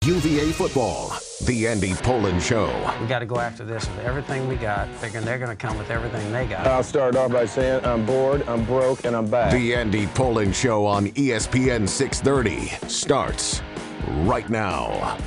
UVA football, the Andy Poland Show. We got to go after this with everything we got, figuring they're going to come with everything they got. I'll start off by saying I'm bored, I'm broke, and I'm back. The Andy Poland Show on ESPN 630 starts right now.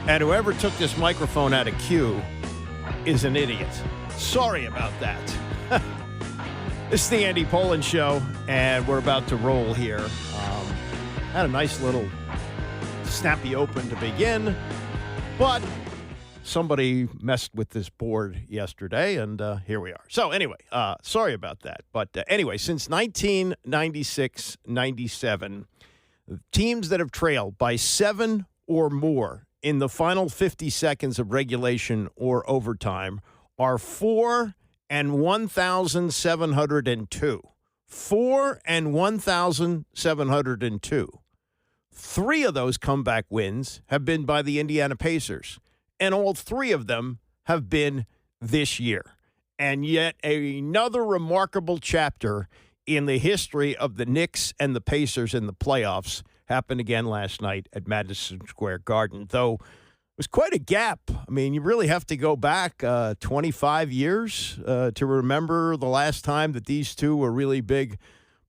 And whoever took this microphone out of queue is an idiot. Sorry about that. This is the Andy Poland Show, and we're about to roll here. Had a nice little snappy open to begin, but somebody messed with this board yesterday, and here we are. So anyway, sorry about that. But anyway, since 1996-97, teams that have trailed by 7 or more in the final 50 seconds of regulation or overtime are 4 and 1,702. 4 and 1,702. 3 of those comeback wins have been by the Indiana Pacers, and all 3 of them have been this year. And yet another remarkable chapter in the history of the Knicks and the Pacers in the playoffs happened again last night at Madison Square Garden, though it was quite a gap. I mean, you really have to go back 25 years to remember the last time that these two were really big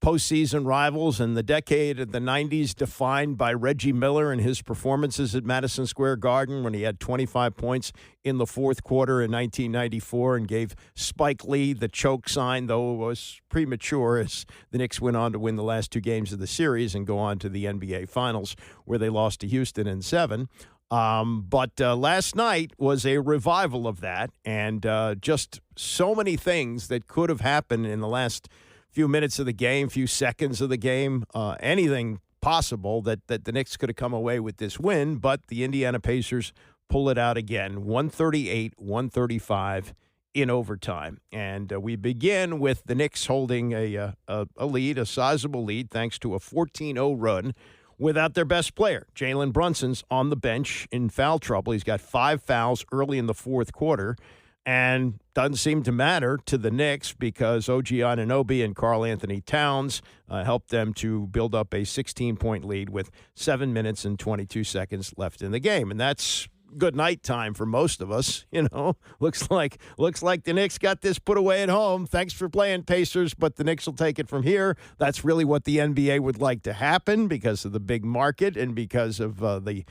postseason rivals, and the decade of the 90s defined by Reggie Miller and his performances at Madison Square Garden when he had 25 points in the fourth quarter in 1994 and gave Spike Lee the choke sign, though it was premature as the Knicks went on to win the last 2 games of the series and go on to the NBA Finals where they lost to Houston in 7. But last night was a revival of that, and just so many things that could have happened in the last few minutes of the game, few seconds of the game, anything possible that the Knicks could have come away with this win, but the Indiana Pacers pull it out again, 138-135 in overtime. And we begin with the Knicks holding a lead, a sizable lead, thanks to a 14-0 run without their best player. Jalen Brunson's on the bench in foul trouble. He's got 5 fouls early in the fourth quarter. And doesn't seem to matter to the Knicks because OG Anunoby and Karl Anthony Towns helped them to build up a 16-point lead with 7 minutes and 22 seconds left in the game. And that's good night time for most of us. You know, looks like the Knicks got this put away at home. Thanks for playing, Pacers, but the Knicks will take it from here. That's really what the NBA would like to happen because of the big market and because of the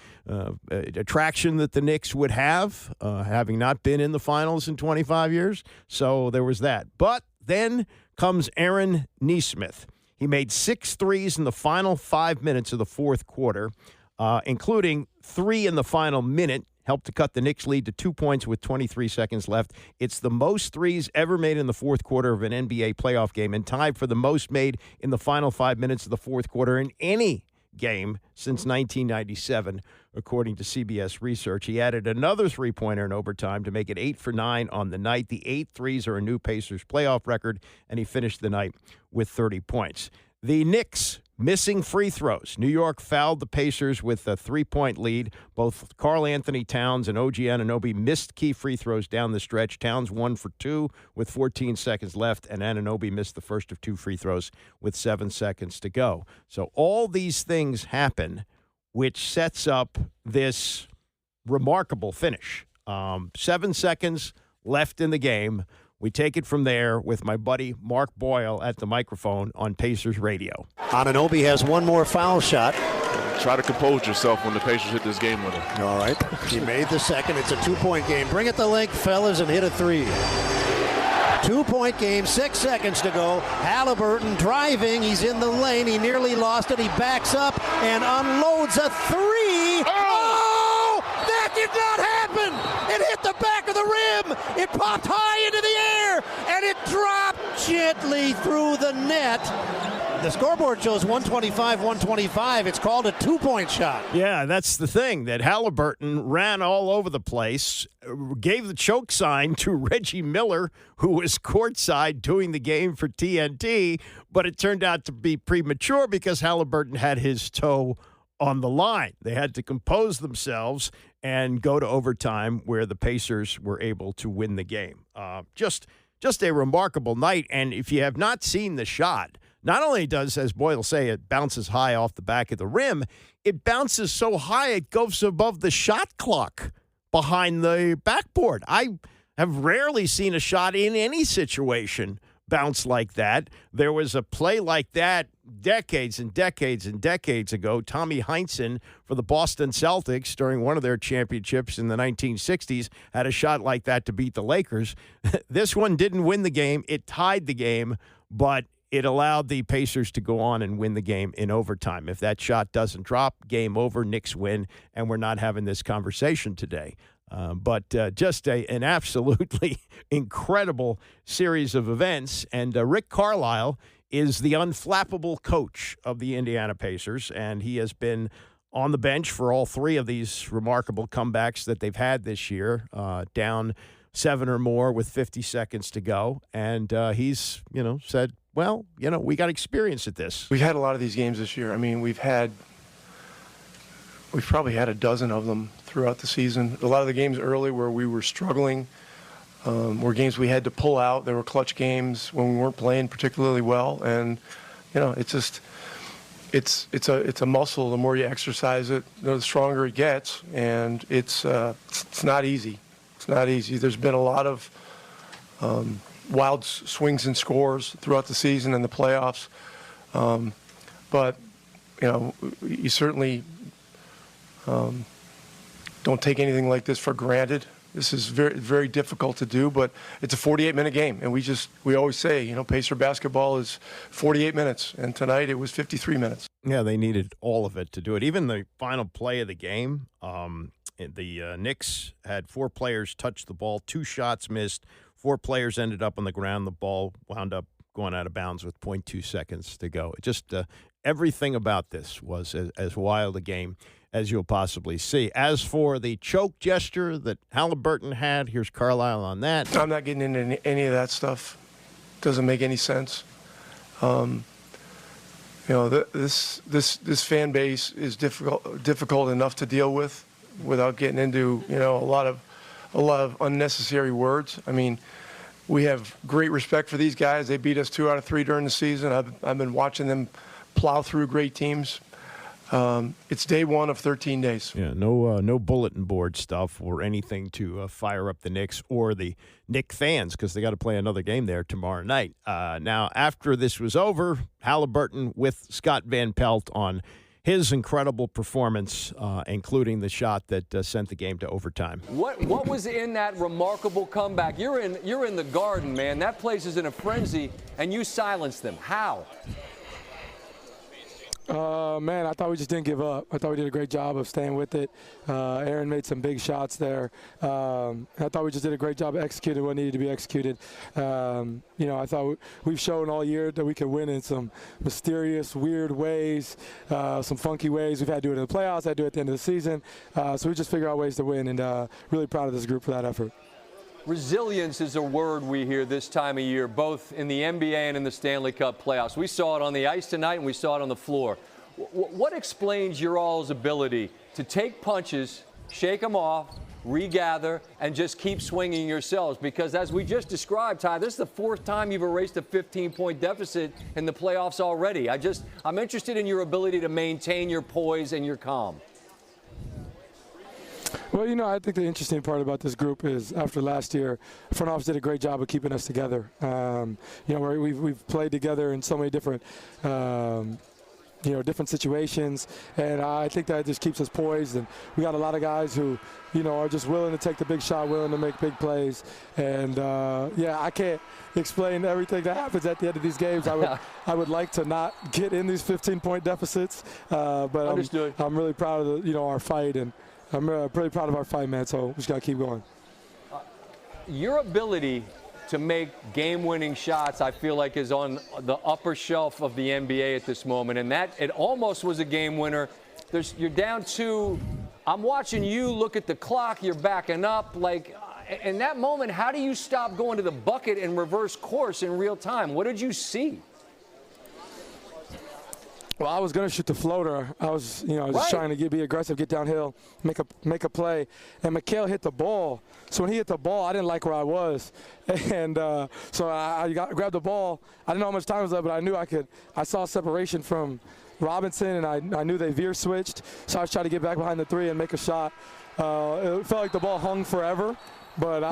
attraction that the Knicks would have, having not been in the finals in 25 years. So there was that. But then comes Aaron Nesmith. He made 6 threes in the final 5 minutes of the fourth quarter, including 3 in the final minute, helped to cut the Knicks' lead to 2 points with 23 seconds left. It's the most threes ever made in the fourth quarter of an NBA playoff game and tied for the most made in the final 5 minutes of the fourth quarter in any game since 1997, according to CBS Research. He added another three-pointer in overtime to make it 8 for 9 on the night. The 8 threes are a new Pacers playoff record, and he finished the night with 30 points. The Knicks missing free throws. New York fouled the Pacers with a 3-point lead. Both Karl Anthony Towns and OG Anunoby missed key free throws down the stretch. Towns 1 for 2 with 14 seconds left, and Anunoby missed the first of 2 free throws with 7 seconds to go. So all these things happen, which sets up this remarkable finish. 7 seconds left in the game. We take it from there with my buddy Mark Boyle at the microphone on Pacers Radio. Anunoby has one more foul shot. Try to compose yourself when the Pacers hit this game winner. All right. He made the second. It's a 2-point game. Bring it the length, fellas, and hit a 3. 2-point game, 6 seconds to go. Halliburton driving. He's in the lane. He nearly lost it. He backs up and unloads a 3. Oh! That did not happen! It hit the back of the rim. It popped high into the air, and it dropped gently through the net. The scoreboard shows 125-125. It's called a two-point shot. Yeah, that's the thing, that Halliburton ran all over the place, gave the choke sign to Reggie Miller, who was courtside doing the game for TNT, but it turned out to be premature because Halliburton had his toe on the line. They had to compose themselves and go to overtime, where the Pacers were able to win the game. Just a remarkable night, and if you have not seen the shot, not only does, as Boyle will say, it bounces high off the back of the rim, it bounces so high it goes above the shot clock behind the backboard. I have rarely seen a shot in any situation bounce like that. There was a play like that decades and decades and decades ago. Tommy Heinsohn for the Boston Celtics during one of their championships in the 1960s had a shot like that to beat the Lakers. This one didn't win the game. It tied the game, but it allowed the Pacers to go on and win the game in overtime. If that shot doesn't drop, game over, Knicks win, and we're not having this conversation today. But just an absolutely incredible series of events. And Rick Carlisle is the unflappable coach of the Indiana Pacers, and he has been on the bench for all three of these remarkable comebacks that they've had this year, down 7 or more with 50 seconds to go. And he's, said, well, we got experience at this. We've had a lot of these games this year. I mean, we've probably had a dozen of them throughout the season. A lot of the games early where we were struggling were games we had to pull out. There were clutch games when we weren't playing particularly well, and it's a muscle. The more you exercise it, the stronger it gets, and it's not easy. It's not easy. There's been a lot of wild swings and scores throughout the season and the playoffs, but you certainly don't take anything like this for granted. This is very, very difficult to do, but it's a 48-minute game, and we always say, Pacer basketball is 48 minutes, and tonight it was 53 minutes. Yeah, they needed all of it to do it. Even the final play of the game, the Knicks had 4 players touch the ball, 2 shots missed, 4 players ended up on the ground. The ball wound up going out of bounds with 0.2 seconds to go. Just everything about this was as wild a game as you'll possibly see. As for the choke gesture that Halliburton had, here's Carlisle on that. I'm not getting into any of that stuff. Doesn't make any sense. This fan base is difficult enough to deal with without getting into a lot of unnecessary words. I mean, we have great respect for these guys. They beat us 2 out of 3 during the season. I've been watching them plow through great teams. It's day 1 of 13 days. Yeah, no bulletin board stuff or anything to fire up the Knicks or the Knicks fans, because they got to play another game there tomorrow night. Now, after this was over, Halliburton with Scott Van Pelt on his incredible performance, including the shot that sent the game to overtime. What was in that remarkable comeback? You're in the Garden, man. That place is in a frenzy, and you silenced them. How? Man, I thought we just didn't give up. I thought we did a great job of staying with it. Aaron made some big shots there. I thought we just did a great job of executing what needed to be executed. I thought we've shown all year that we can win in some mysterious, weird ways, some funky ways. We've had to do it in the playoffs, had to do it at the end of the season. So we just figure out ways to win, and really proud of this group for that effort. Resilience is a word we hear this time of year, both in the NBA and in the Stanley Cup playoffs. We saw it on the ice tonight, and we saw it on the floor. What explains your all's ability to take punches, shake them off, regather, and just keep swinging yourselves? Because as we just described, Ty, this is the 4th time you've erased a 15-point deficit in the playoffs already. I'm interested in your ability to maintain your poise and your calm. Well, I think the interesting part about this group is after last year, front office did a great job of keeping us together. We've played together in so many different, different situations, and I think that just keeps us poised. And we got a lot of guys who, are just willing to take the big shot, willing to make big plays. And I can't explain everything that happens at the end of these games. I would like to not get in these 15-point deficits, but I'm really proud of our fight, and I'm pretty proud of our fight, man, so we just got to keep going. Your ability to make game-winning shots, I feel like is on the upper shelf of the NBA at this moment. And that, it almost was a game winner. You're down 2. I'm watching you look at the clock. You're backing up. Like, in that moment, how do you stop going to the bucket and reverse course in real time? What did you see? Well, I was going to shoot the floater. I was, just trying to be aggressive, get downhill, make a play. And Mikal hit the ball. So when he hit the ball, I didn't like where I was. And so I grabbed the ball. I didn't know how much time was left, but I knew I could. I saw separation from Robinson, and I knew they veer switched. So I was trying to get back behind the 3 and make a shot. It felt like the ball hung forever, but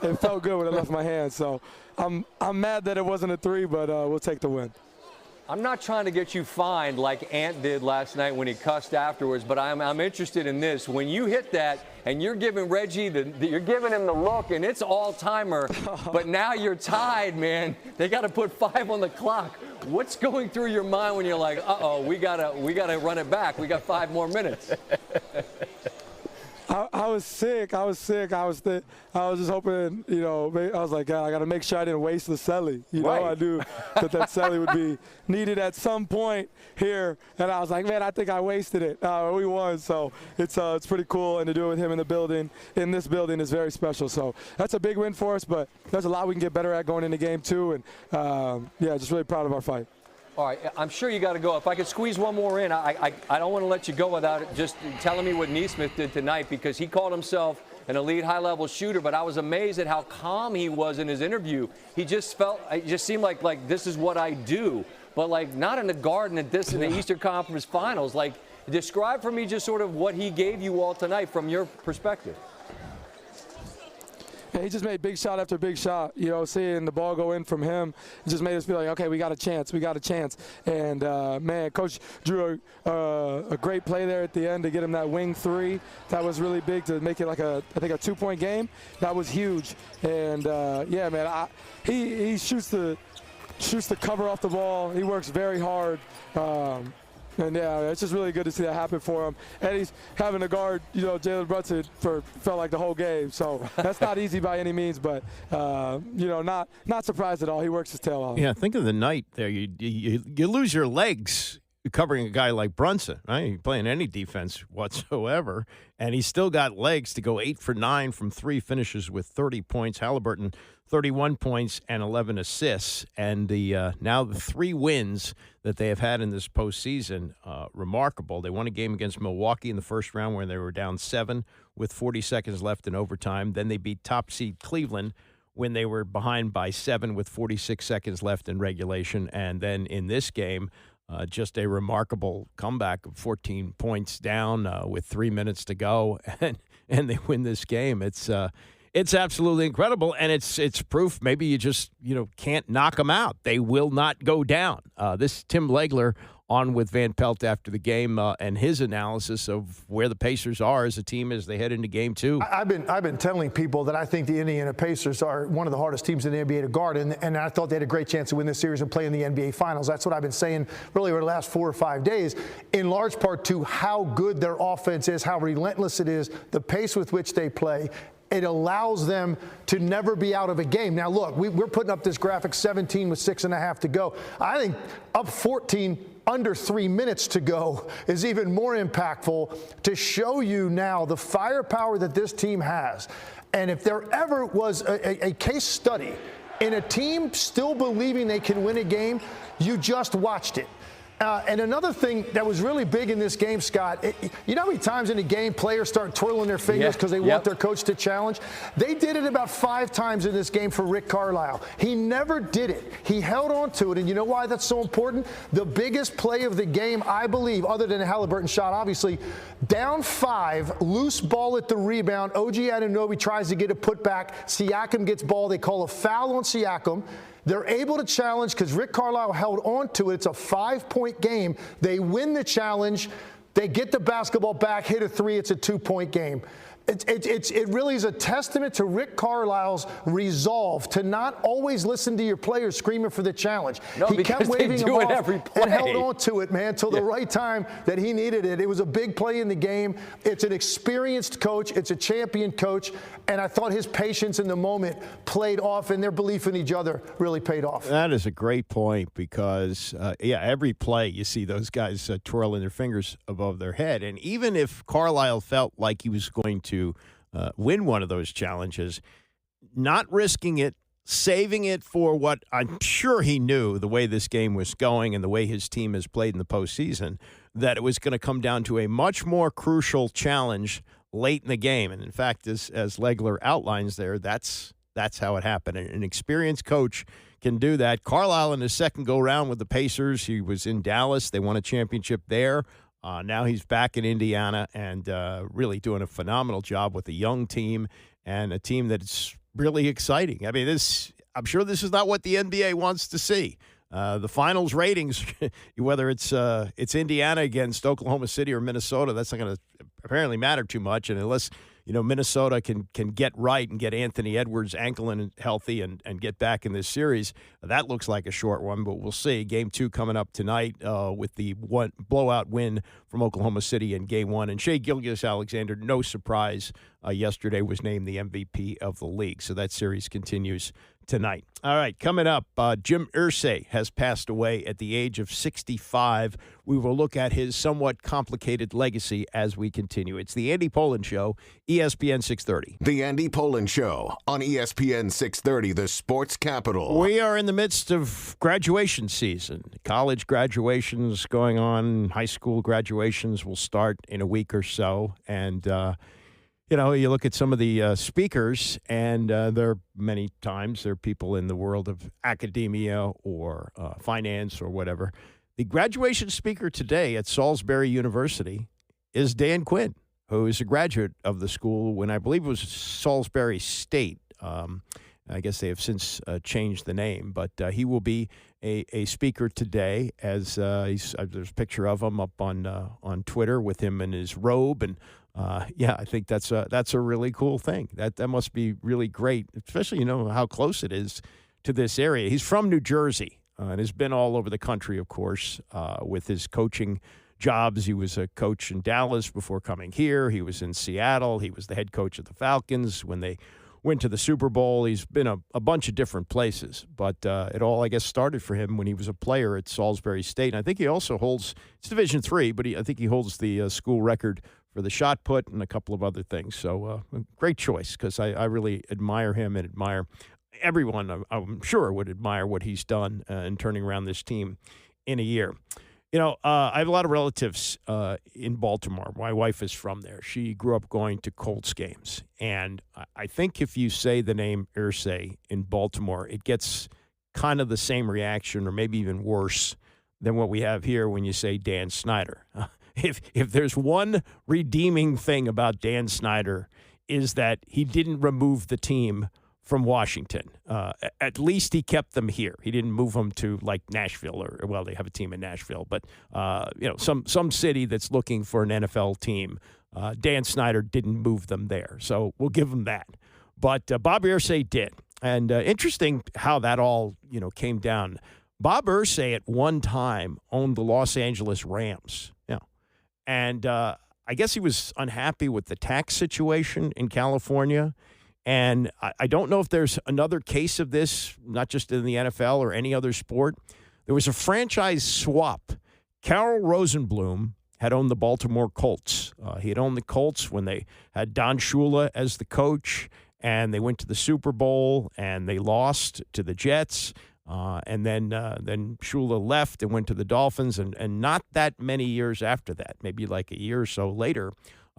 it felt good when it left my hand. So I'm mad that it wasn't a 3, but we'll take the win. I'm not trying to get you fined like Ant did last night when he cussed afterwards, but I'm interested in this. When you hit that and you're giving Reggie you're giving him the look, and it's all-timer, but now you're tied, man. They got to put 5 on the clock. What's going through your mind when you're like, uh-oh, we gotta run it back. We got 5 more minutes. I was sick. I was just hoping, I was like, God, I got to make sure I didn't waste the celly. I knew that celly would be needed at some point here. And I was like, man, I think I wasted it. We won. So it's pretty cool. And to do it with him in this building is very special. So that's a big win for us. But there's a lot we can get better at going into game 2. And, just really proud of our fight. All right, I'm sure you got to go. If I could squeeze one more in, I don't want to let you go without just telling me what Nesmith did tonight, because he called himself an elite high-level shooter, but I was amazed at how calm he was in his interview. It just seemed like this is what I do, but like not in the Garden in the Eastern Conference Finals. Like, describe for me just sort of what he gave you all tonight from your perspective. Yeah, he just made big shot after big shot. Seeing the ball go in from him, it just made us feel like, okay, we got a chance. And, man, Coach drew a great play there at the end to get him that wing 3. That was really big to make it like I think a 2-point game. That was huge. And, man, he shoots the cover off the ball. He works very hard. And, it's just really good to see that happen for him. And he's having to guard, Jalen Brunson felt like the whole game. So that's not easy by any means, but, not surprised at all. He works his tail off. Yeah, think of the night there. You lose your legs covering a guy like Brunson, right? He's playing any defense whatsoever, and he's still got legs to go 8 for 9 from 3, finishes with 30 points. Halliburton, 31 points and 11 assists. And now the 3 wins that they have had in this postseason, remarkable. They won a game against Milwaukee in the first round where they were down 7 with 40 seconds left in overtime. Then they beat top seed Cleveland when they were behind by 7 with 46 seconds left in regulation. And then in this game, just a remarkable comeback of 14 points down with 3 minutes to go, and they win this game. It's absolutely incredible, and it's proof maybe you just can't knock them out. They will not go down. This Tim Legler on with Van Pelt after the game and his analysis of where the Pacers are as a team as they head into Game 2. I've been telling people that I think the Indiana Pacers are one of the hardest teams in the NBA to guard, and I thought they had a great chance to win this series and play in the NBA Finals. That's what I've been saying really over the last 4 or 5 days, in large part to how good their offense is, how relentless it is, the pace with which they play. It allows them to never be out of a game. Now, look, we're putting up this graphic 17 with 6.5 to go. I think up 14 under 3 minutes to go is even more impactful to show you now the firepower that this team has. And if there ever was a case study in a team still believing they can win a game, you just watched it. And another thing that was really big in this game, Scott, you know how many times in a game players start twirling their fingers because they want their coach to challenge? They did it about 5 times in this game for Rick Carlisle. He never did it. He held on to it. And you know why that's so important? The biggest play of the game, I believe, other than a Halliburton shot, obviously, down 5, loose ball at the rebound. OG Anunoby tries to get a putback. Siakam gets ball. They call a foul on Siakam. They're able to challenge because Rick Carlisle held on to it. It's a 5-point game. They win the challenge. They get the basketball back, hit a 3. It's a 2-point game. It really is a testament to Rick Carlisle's resolve to not always listen to your players screaming for the challenge. No, he kept waving them off every play. and held on to it, man, till the right time that he needed it. It was a big play in the game. It's an experienced coach. It's a champion coach. And I thought his patience in the moment played off, and their belief in each other really paid off. That is a great point because, every play you see those guys twirling their fingers above their head. And even if Carlisle felt like he was going to win one of those challenges, not risking it, saving it for what I'm sure he knew the way this game was going and the way his team has played in the postseason, that it was going to come down to a much more crucial challenge late in the game. And in fact, as Legler outlines there, that's how it happened. An experienced coach can do that. Carlisle in his second go-round with the Pacers, he was in Dallas. They won a championship there. Now he's back in Indiana and really doing a phenomenal job with a young team and a team that's really exciting. I mean, I'm sure this is not what the NBA wants to see. The finals ratings, whether it's Indiana against Oklahoma City or Minnesota, that's not going to apparently matter too much. And unless Minnesota can get right and get Anthony Edwards' ankle in healthy and get back in this series, that looks like a short one, but we'll see. Game 2 coming up tonight with the one blowout win from Oklahoma City in Game 1. And Shai Gilgeous-Alexander, no surprise, yesterday was named the MVP of the league. So that series continues tonight. All right, coming up, Jim Irsay has passed away at the age of 65. We will look at his somewhat complicated legacy as we continue. It's the Andy Pollin Show, ESPN 630. The Andy Pollin Show on ESPN 630, the sports capital. We are in the midst of graduation season. College graduations going on. High school graduations will start in a week or so. And, you look at some of the speakers, and there are many times there are people in the world of academia or finance or whatever. The graduation speaker today at Salisbury University is Dan Quinn, who is a graduate of the school when I believe it was Salisbury State. I guess they have since changed the name, but he will be a speaker today. As there's a picture of him up on Twitter with him in his robe, and I think that's a really cool thing. That must be really great, especially how close it is to this area. He's from New Jersey and has been all over the country, of course, with his coaching jobs. He was a coach in Dallas before coming here. He was in Seattle. He was the head coach of the Falcons when they went to the Super Bowl. He's been a bunch of different places, but it all, I guess, started for him when he was a player at Salisbury State. And I think he also holds, it's Division III, but I think he holds the school record for the shot put and a couple of other things. So great choice, because I really admire him and admire everyone, I'm sure, would admire what he's done in turning around this team in a year. I have a lot of relatives in Baltimore. My wife is from there. She grew up going to Colts games. And I think if you say the name Irsay in Baltimore, it gets kind of the same reaction or maybe even worse than what we have here when you say Dan Snyder. If there's one redeeming thing about Dan Snyder is that he didn't remove the team from Washington. At least he kept them here. He didn't move them to like Nashville or they have a team in Nashville, but some city that's looking for an NFL team. Dan Snyder didn't move them there, so we'll give him that. But Bob Irsay did, and interesting how that all came down. Bob Irsay at one time owned the Los Angeles Rams, and I guess he was unhappy with the tax situation in California. And I don't know if there's another case of this, not just in the NFL or any other sport. There was a franchise swap. Carroll Rosenblum had owned the Baltimore Colts. He had owned the Colts when they had Don Shula as the coach, and they went to the Super Bowl, and they lost to the Jets. And then Shula left and went to the Dolphins, and not that many years after that, maybe like a year or so later,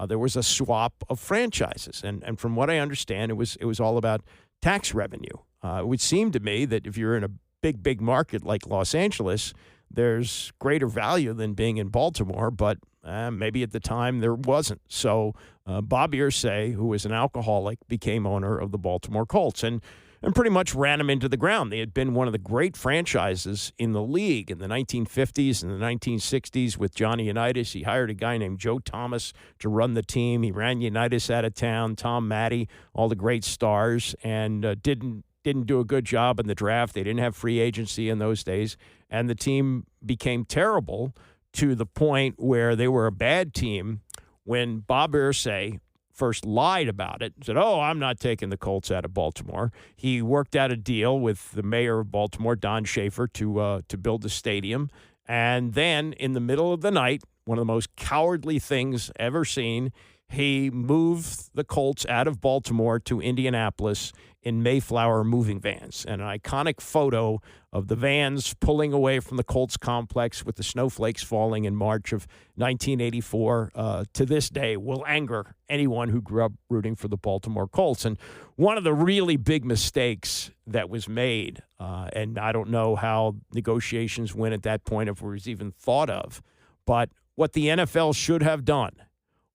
there was a swap of franchises, and from what I understand, it was all about tax revenue. It would seem to me that if you're in a big market like Los Angeles, there's greater value than being in Baltimore, but maybe at the time there wasn't. So Bob Irsay, who was an alcoholic, became owner of the Baltimore Colts. And and pretty much ran them into the ground. They had been one of the great franchises in the league in the 1950s and the 1960s with Johnny Unitas. He hired a guy named Joe Thomas to run the team. He ran Unitas out of town, Tom Matty, all the great stars, and didn't do a good job in the draft. They didn't have free agency in those days, and the team became terrible to the point where they were a bad team when Bob Irsay first lied about it, said, I'm not taking the Colts out of Baltimore. He worked out a deal with the mayor of Baltimore, Don Schaefer, to build the stadium. And then in the middle of the night, one of the most cowardly things ever seen, he moved the Colts out of Baltimore to Indianapolis in Mayflower moving vans. And an iconic photo of the vans pulling away from the Colts complex with the snowflakes falling in March of 1984 to this day will anger anyone who grew up rooting for the Baltimore Colts. And one of the really big mistakes that was made, and I don't know how negotiations went at that point, if it was even thought of, but what the NFL should have done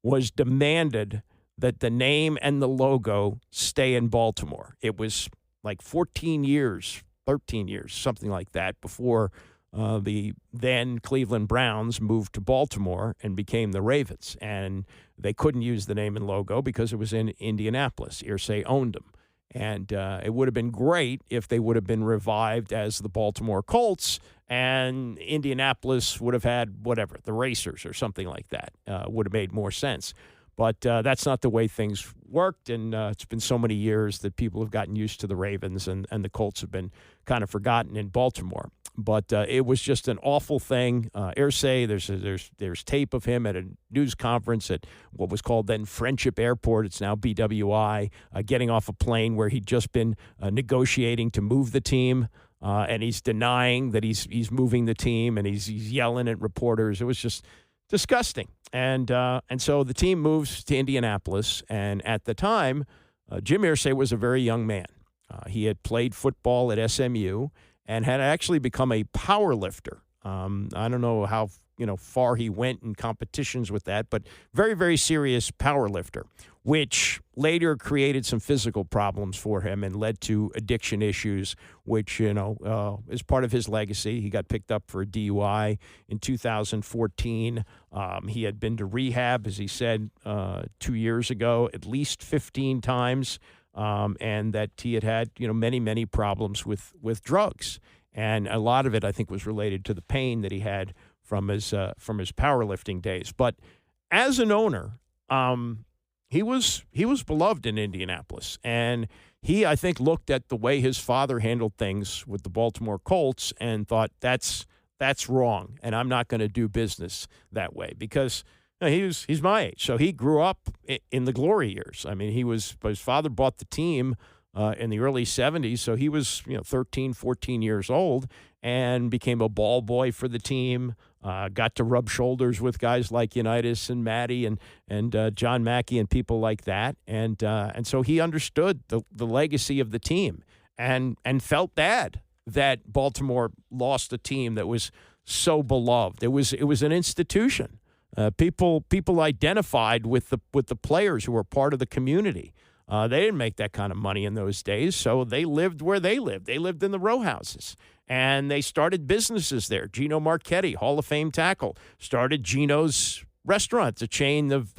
was demanded that the name and the logo stay in Baltimore. It was like 13 years, something like that, before the then Cleveland Browns moved to Baltimore and became the Ravens. And they couldn't use the name and logo because it was in Indianapolis. Irsay owned them. And it would have been great if they would have been revived as the Baltimore Colts, and Indianapolis would have had whatever, the Racers or something like that. Would have made more sense. But that's not the way things worked, and it's been so many years that people have gotten used to the Ravens, and the Colts have been kind of forgotten in Baltimore. But it was just an awful thing. Irsay, there's tape of him at a news conference at what was called then Friendship Airport. It's now BWI, getting off a plane where he'd just been negotiating to move the team. And he's denying that he's moving the team, and he's yelling at reporters. It was just disgusting. And so the team moves to Indianapolis, and at the time, Jim Irsay was a very young man. He had played football at SMU and had actually become a power lifter. I don't know how far he went in competitions with that, but very, very serious power lifter, which later created some physical problems for him and led to addiction issues, which, is part of his legacy. He got picked up for a DUI in 2014. He had been to rehab, as he said, 2 years ago, at least 15 times, and that he had many, many problems with drugs. And a lot of it, I think, was related to the pain that he had from his powerlifting days. But as an owner, he was beloved in Indianapolis, and he, I think, looked at the way his father handled things with the Baltimore Colts and thought that's wrong, and I'm not going to do business that way because he's my age, so he grew up in the glory years. I mean, his father bought the team in the early 70s, so he was 13, 14 years old and became a ball boy for the team. Got to rub shoulders with guys like Unitas and Matty and John Mackey and people like that, and so he understood the legacy of the team and felt bad that Baltimore lost a team that was so beloved. It was an institution. People identified with the players who were part of the community. They didn't make that kind of money in those days, so they lived where they lived. They lived in the row houses, and they started businesses there. Gino Marchetti, Hall of Fame tackle, started Gino's Restaurant. It's a chain of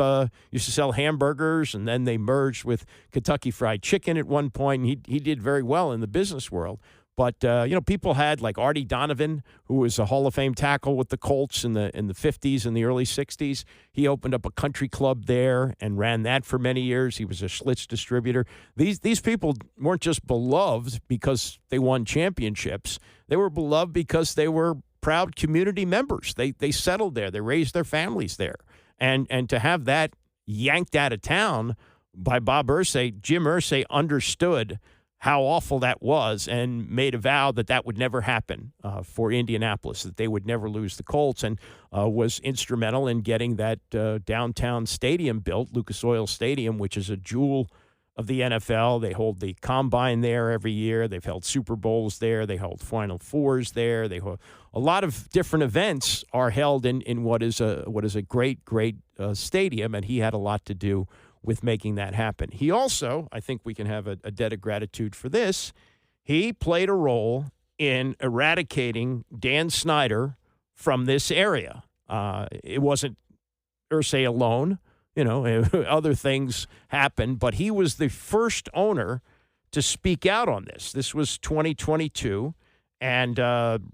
used to sell hamburgers, and then they merged with Kentucky Fried Chicken at one point. And he did very well in the business world. But, people had like Artie Donovan, who was a Hall of Fame tackle with the Colts in the 50s and the early 60s. He opened up a country club there and ran that for many years. He was a Schlitz distributor. These people weren't just beloved because they won championships. They were beloved because they were proud community members. They settled there. They raised their families there. And to have that yanked out of town by Bob Irsay, Jim Irsay understood how awful that was and made a vow that would never happen for Indianapolis, that they would never lose the Colts, and was instrumental in getting that downtown stadium built, Lucas Oil Stadium, which is a jewel of the NFL. They hold the Combine there every year. They've held Super Bowls there. They hold Final Fours there. They hold a lot of different events are held in what is a great stadium, and he had a lot to do with making that happen. He also, I think we can have a debt of gratitude for this, he played a role in eradicating Dan Snyder from this area. It wasn't Irsay alone. Other things happened, but he was the first owner to speak out on this. This was 2022, and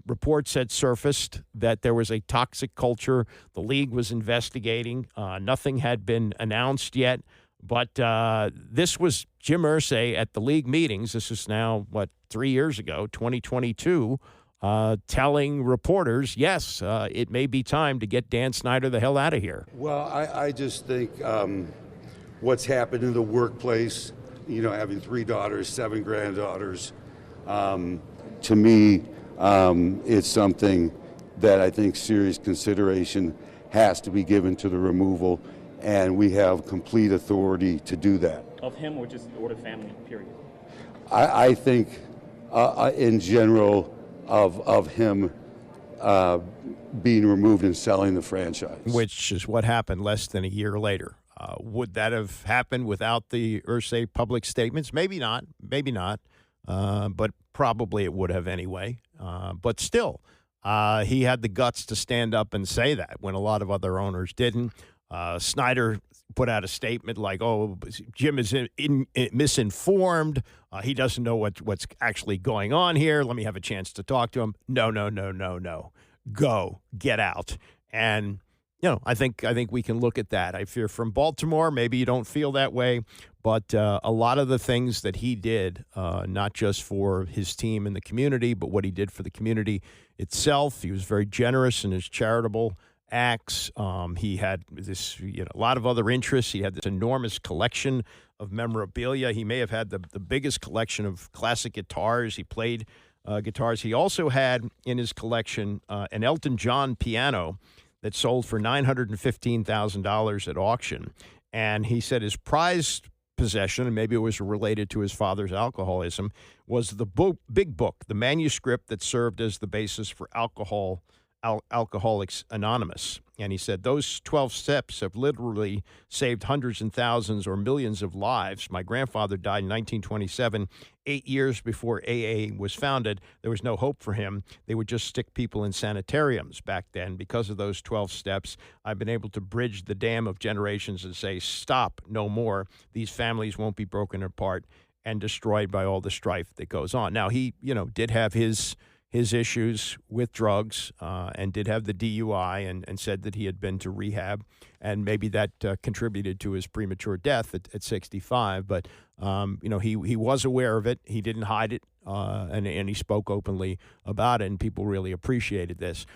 reports had surfaced that there was a toxic culture. The league was investigating. Nothing had been announced yet, but this was Jim Irsay at the league meetings. This is now, 3 years ago, 2022, telling reporters, yes, it may be time to get Dan Snyder the hell out of here. Well, I just think what's happened in the workplace, having 3 daughters, 7 granddaughters, to me, it's something that I think serious consideration has to be given to the removal, and we have complete authority to do that. Of him or just the family, period? I think, in general, of him being removed and selling the franchise. Which is what happened less than a year later. Would that have happened without the Irsay public statements? Maybe not, but probably it would have anyway. But still, he had the guts to stand up and say that when a lot of other owners didn't. Snyder put out a statement like, oh, Jim is misinformed. He doesn't know what's actually going on here. Let me have a chance to talk to him. No. Go, get out. And, I think we can look at that. I fear from Baltimore, maybe you don't feel that way, but a lot of the things that he did, not just for his team and the community, but what he did for the community itself. He was very generous in his charitable acts. He had this, a lot of other interests. He had this enormous collection of memorabilia. He may have had the biggest collection of classic guitars. He played guitars. He also had in his collection an Elton John piano that sold for $915,000 at auction. And he said his prized possession, and maybe it was related to his father's alcoholism, was the big book, the manuscript that served as the basis for Alcoholics Anonymous. And he said, those 12 steps have literally saved hundreds and thousands or millions of lives. My grandfather died in 1927, 8 years before AA was founded. There was no hope for him. They would just stick people in sanitariums back then. Because of those 12 steps, I've been able to bridge the dam of generations and say, stop, no more. These families won't be broken apart and destroyed by all the strife that goes on. Now, he, did have his issues with drugs and did have the DUI and said that he had been to rehab, and maybe that contributed to his premature death at 65. But, he was aware of it. He didn't hide it, and he spoke openly about it, and people really appreciated this.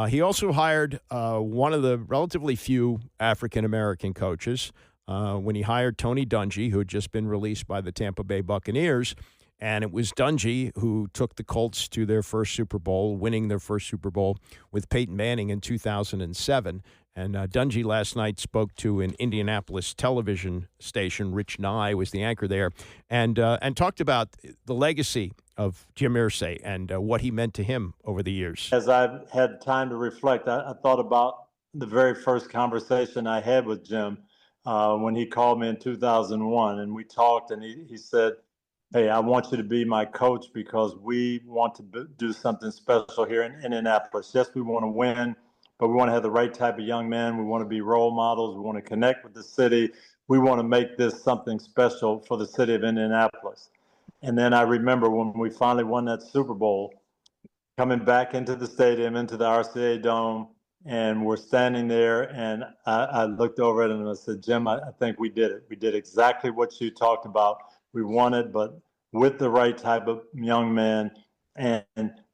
He also hired one of the relatively few African-American coaches when he hired Tony Dungy, who had just been released by the Tampa Bay Buccaneers. And it was Dungy who took the Colts to their first Super Bowl, winning their first Super Bowl with Peyton Manning in 2007. And Dungy last night spoke to an Indianapolis television station. Rich Nye was the anchor there, and talked about the legacy of Jim Irsay and what he meant to him over the years. As I've had time to reflect, I thought about the very first conversation I had with Jim when he called me in 2001, and we talked, and he said, hey, I want you to be my coach because we want to do something special here in Indianapolis. Yes, we want to win, but we want to have the right type of young men. We want to be role models. We want to connect with the city. We want to make this something special for the city of Indianapolis. And then I remember when we finally won that Super Bowl, coming back into the stadium, into the RCA Dome, and we're standing there, and I looked over at him and I said, Jim, I think we did it. We did exactly what you talked about. We won it, but with the right type of young man and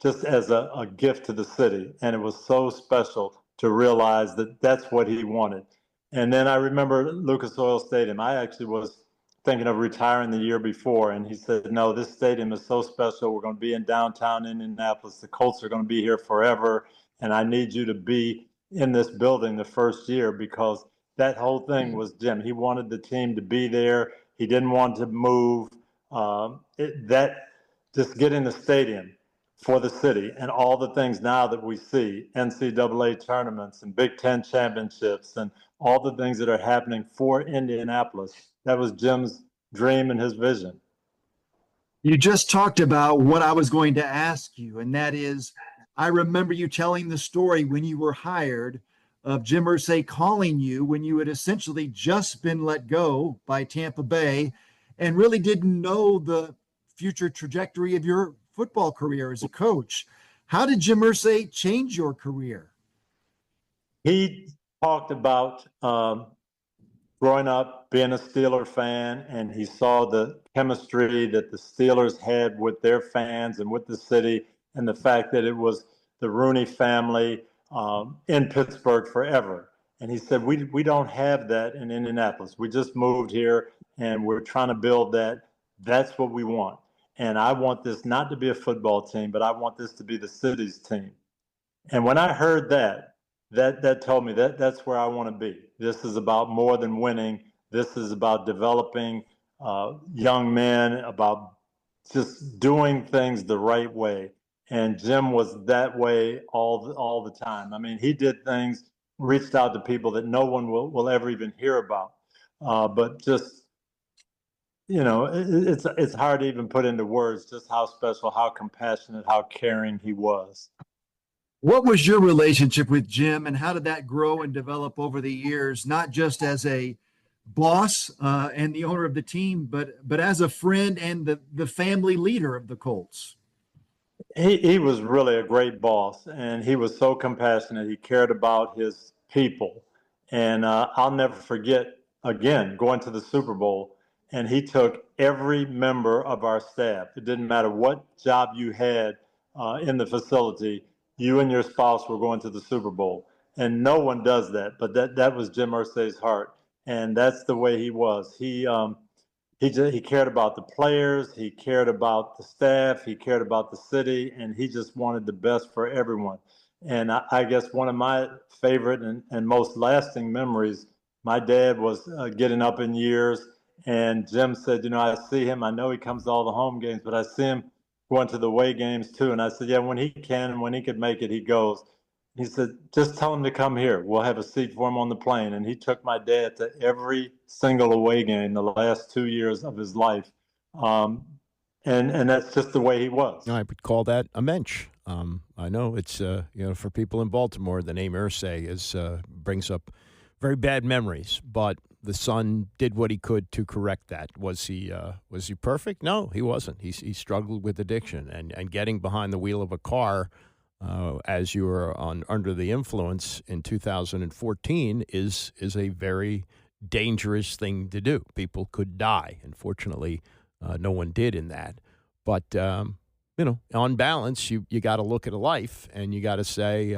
just as a gift to the city. And it was so special to realize that that's what he wanted. And then I remember Lucas Oil Stadium. I actually was thinking of retiring the year before, and he said, no, this stadium is so special. We're going to be in downtown Indianapolis. The Colts are going to be here forever, and I need you to be in this building the first year, because that whole thing was Jim. He wanted the team to be there. He didn't want to move. Just getting the stadium for the city and all the things now that we see, NCAA tournaments and Big Ten championships and all the things that are happening for Indianapolis. That was Jim's dream and his vision. You just talked about what I was going to ask you, and that is, I remember you telling the story when you were hired of Jim Irsay calling you when you had essentially just been let go by Tampa Bay and really didn't know the future trajectory of your football career as a coach. How did Jim Irsay change your career? He talked about growing up, being a Steeler fan, and he saw the chemistry that the Steelers had with their fans and with the city, and the fact that it was the Rooney family in Pittsburgh forever. And he said, we don't have that in Indianapolis. We just moved here, and we're trying to build that. That's what we want. And I want this not to be a football team, but I want this to be the city's team. And when I heard that told me that's where I want to be. This is about more than winning. This is about developing young men, about just doing things the right way. And Jim was that way all the time. I mean, he did things, reached out to people that no one will ever even hear about. But just, you know, it's hard to even put into words just how special, how compassionate, how caring he was. What was your relationship with Jim, and how did that grow and develop over the years, not just as a boss and the owner of the team, but as a friend and the family leader of the Colts? He was really a great boss, and he was so compassionate. He cared about his people. And I'll never forget, again, going to the Super Bowl, and he took every member of our staff. It didn't matter what job you had in the facility, you and your spouse were going to the Super Bowl. And no one does that, but that was Jim Irsay's heart. And that's the way he was. He cared about the players, he cared about the staff, he cared about the city, and he just wanted the best for everyone. And I guess one of my favorite and most lasting memories, my dad was getting up in years, and Jim said, you know, I see him, I know he comes to all the home games, but I see him going to the away games too. And I said, yeah, when he can and when he could make it, he goes. He said, just tell him to come here. We'll have a seat for him on the plane. And he took my dad to every single away game the last 2 years of his life. And that's just the way he was. I would call that a mensch. I know it's, you know, for people in Baltimore, the name Irsay brings up very bad memories, but the son did what he could to correct that. Was he perfect? No, he wasn't. He struggled with addiction, and getting behind the wheel of a car as you were under the influence in 2014 is a very dangerous thing to do. People could die. Unfortunately, no one did in that. But you know, on balance, you got to look at a life, and you got to say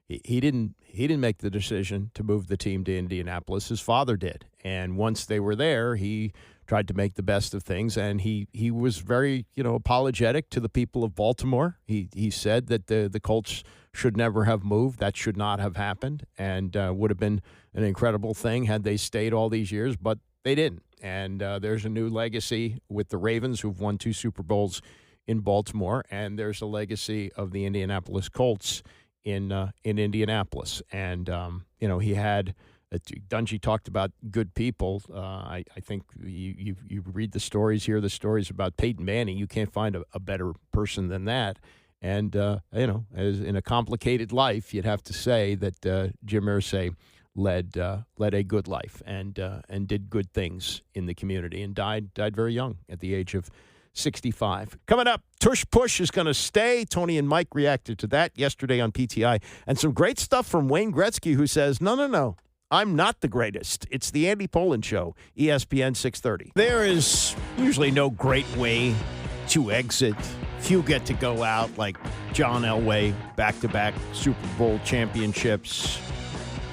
he didn't make the decision to move the team to Indianapolis. His father did, and once they were there, he tried to make the best of things, and he was very, you know, apologetic to the people of Baltimore. He said that the Colts should never have moved. That should not have happened, and would have been an incredible thing had they stayed all these years, but they didn't. And there's a new legacy with the Ravens, who've won 2 Super Bowls in Baltimore, and there's a legacy of the Indianapolis Colts in Indianapolis. And you know, he had Dungy talked about good people. I think you read the stories, hear the stories about Peyton Manning. You can't find a better person than that. And you know, as in a complicated life, you'd have to say that Jim Irsay led a good life and did good things in the community, and died very young at the age of 65. Coming up, Tush Push is going to stay. Tony and Mike reacted to that yesterday on PTI. And some great stuff from Wayne Gretzky, who says, no, I'm not the greatest. It's the Andy Pollin Show, ESPN 630. There is usually no great way to exit. Few get to go out like John Elway, back-to-back Super Bowl championships.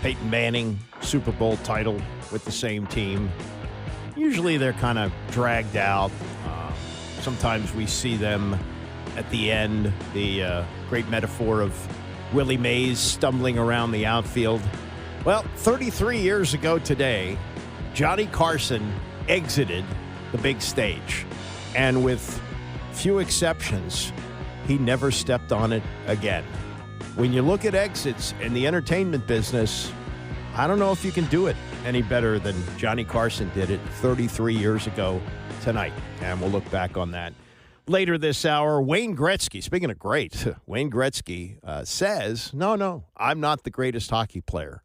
Peyton Manning, Super Bowl title with the same team. Usually they're kind of dragged out. Sometimes we see them at the end, the great metaphor of Willie Mays stumbling around the outfield. Well, 33 years ago today, Johnny Carson exited the big stage. And with few exceptions, he never stepped on it again. When you look at exits in the entertainment business, I don't know if you can do it any better than Johnny Carson did it 33 years ago tonight. And we'll look back on that later this hour. Wayne Gretzky, speaking of great, Wayne Gretzky says, no, I'm not the greatest hockey player.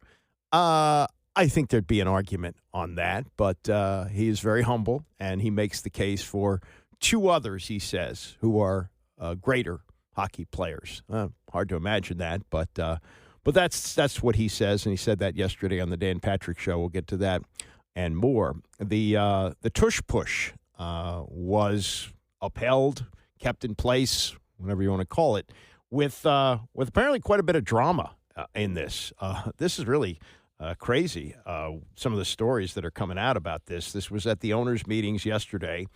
I think there'd be an argument on that, but he is very humble, and he makes the case for two others, he says, who are greater hockey players. Hard to imagine that, but that's what he says, and he said that yesterday on the Dan Patrick Show. We'll get to that and more. The tush push was upheld, kept in place, whatever you want to call it, with apparently quite a bit of drama in this. This is really crazy. Some of the stories that are coming out about this. This was at the owners' meetings yesterday,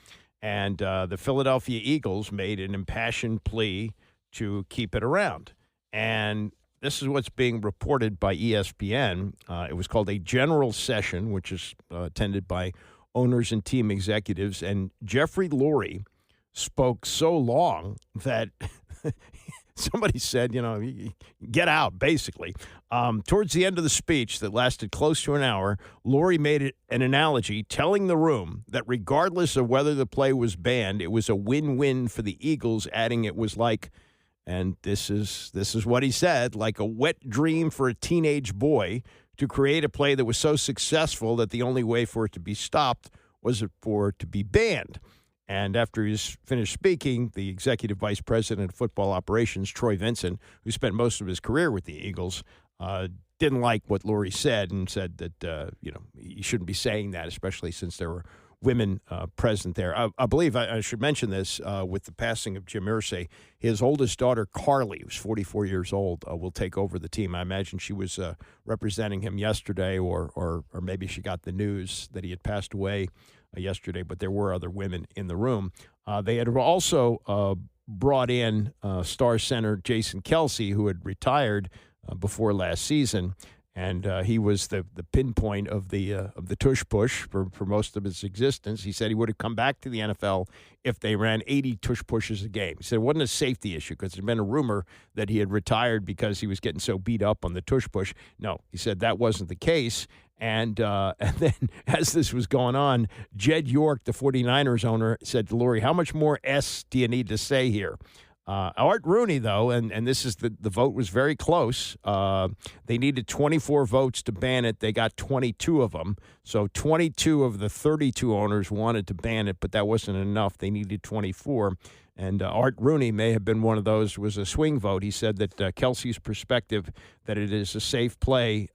and the Philadelphia Eagles made an impassioned plea to keep it around. And this is what's being reported by ESPN. It was called a general session, which is attended by owners and team executives. And Jeffrey Lurie spoke so long that somebody said, get out, basically. Towards the end of the speech that lasted close to an hour, Lurie made it an analogy telling the room that regardless of whether the play was banned, it was a win-win for the Eagles, adding it was like, and this is what he said, like a wet dream for a teenage boy to create a play that was so successful that the only way for it to be stopped was for it to be banned. And after he's finished speaking, the executive vice president of football operations, Troy Vincent, who spent most of his career with the Eagles, didn't like what Lurie said and said that, you shouldn't be saying that, especially since there were women present there. I believe I should mention this with the passing of Jim Irsay. His oldest daughter, Carly, who's 44 years old, will take over the team. I imagine she was representing him yesterday, or maybe she got the news that he had passed away yesterday, but there were other women in the room. They had also brought in star center Jason Kelce, who had retired before last season. And he was the pinpoint of the tush push for most of his existence. He said he would have come back to the NFL if they ran 80 tush pushes a game. He said it wasn't a safety issue because there'd been a rumor that he had retired because he was getting so beat up on the tush push. No, he said that wasn't the case. And then as this was going on, Jed York, the 49ers owner, said to Lurie, how much more S do you need to say here? Art Rooney, though, and this is the vote was very close. They needed 24 votes to ban it. They got 22 of them. So 22 of the 32 owners wanted to ban it, but that wasn't enough. They needed 24. And Art Rooney may have been one of those. It was a swing vote. He said that Kelce's perspective that it is a safe play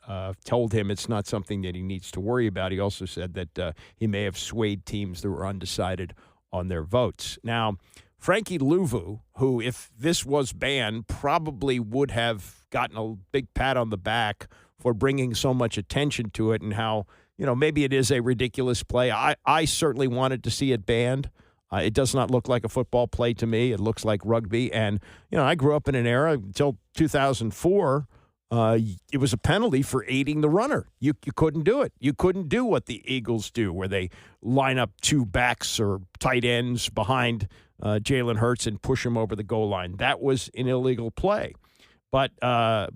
told him it's not something that he needs to worry about. He also said that he may have swayed teams that were undecided on their votes. Now, Frankie Louvu, who, if this was banned, probably would have gotten a big pat on the back for bringing so much attention to it and how, maybe it is a ridiculous play. I certainly wanted to see it banned. It does not look like a football play to me. It looks like rugby. And, I grew up in an era until 2004. It was a penalty for aiding the runner. You couldn't do it. You couldn't do what the Eagles do, where they line up two backs or tight ends behind Jalen Hurts and push him over the goal line. That was an illegal play. But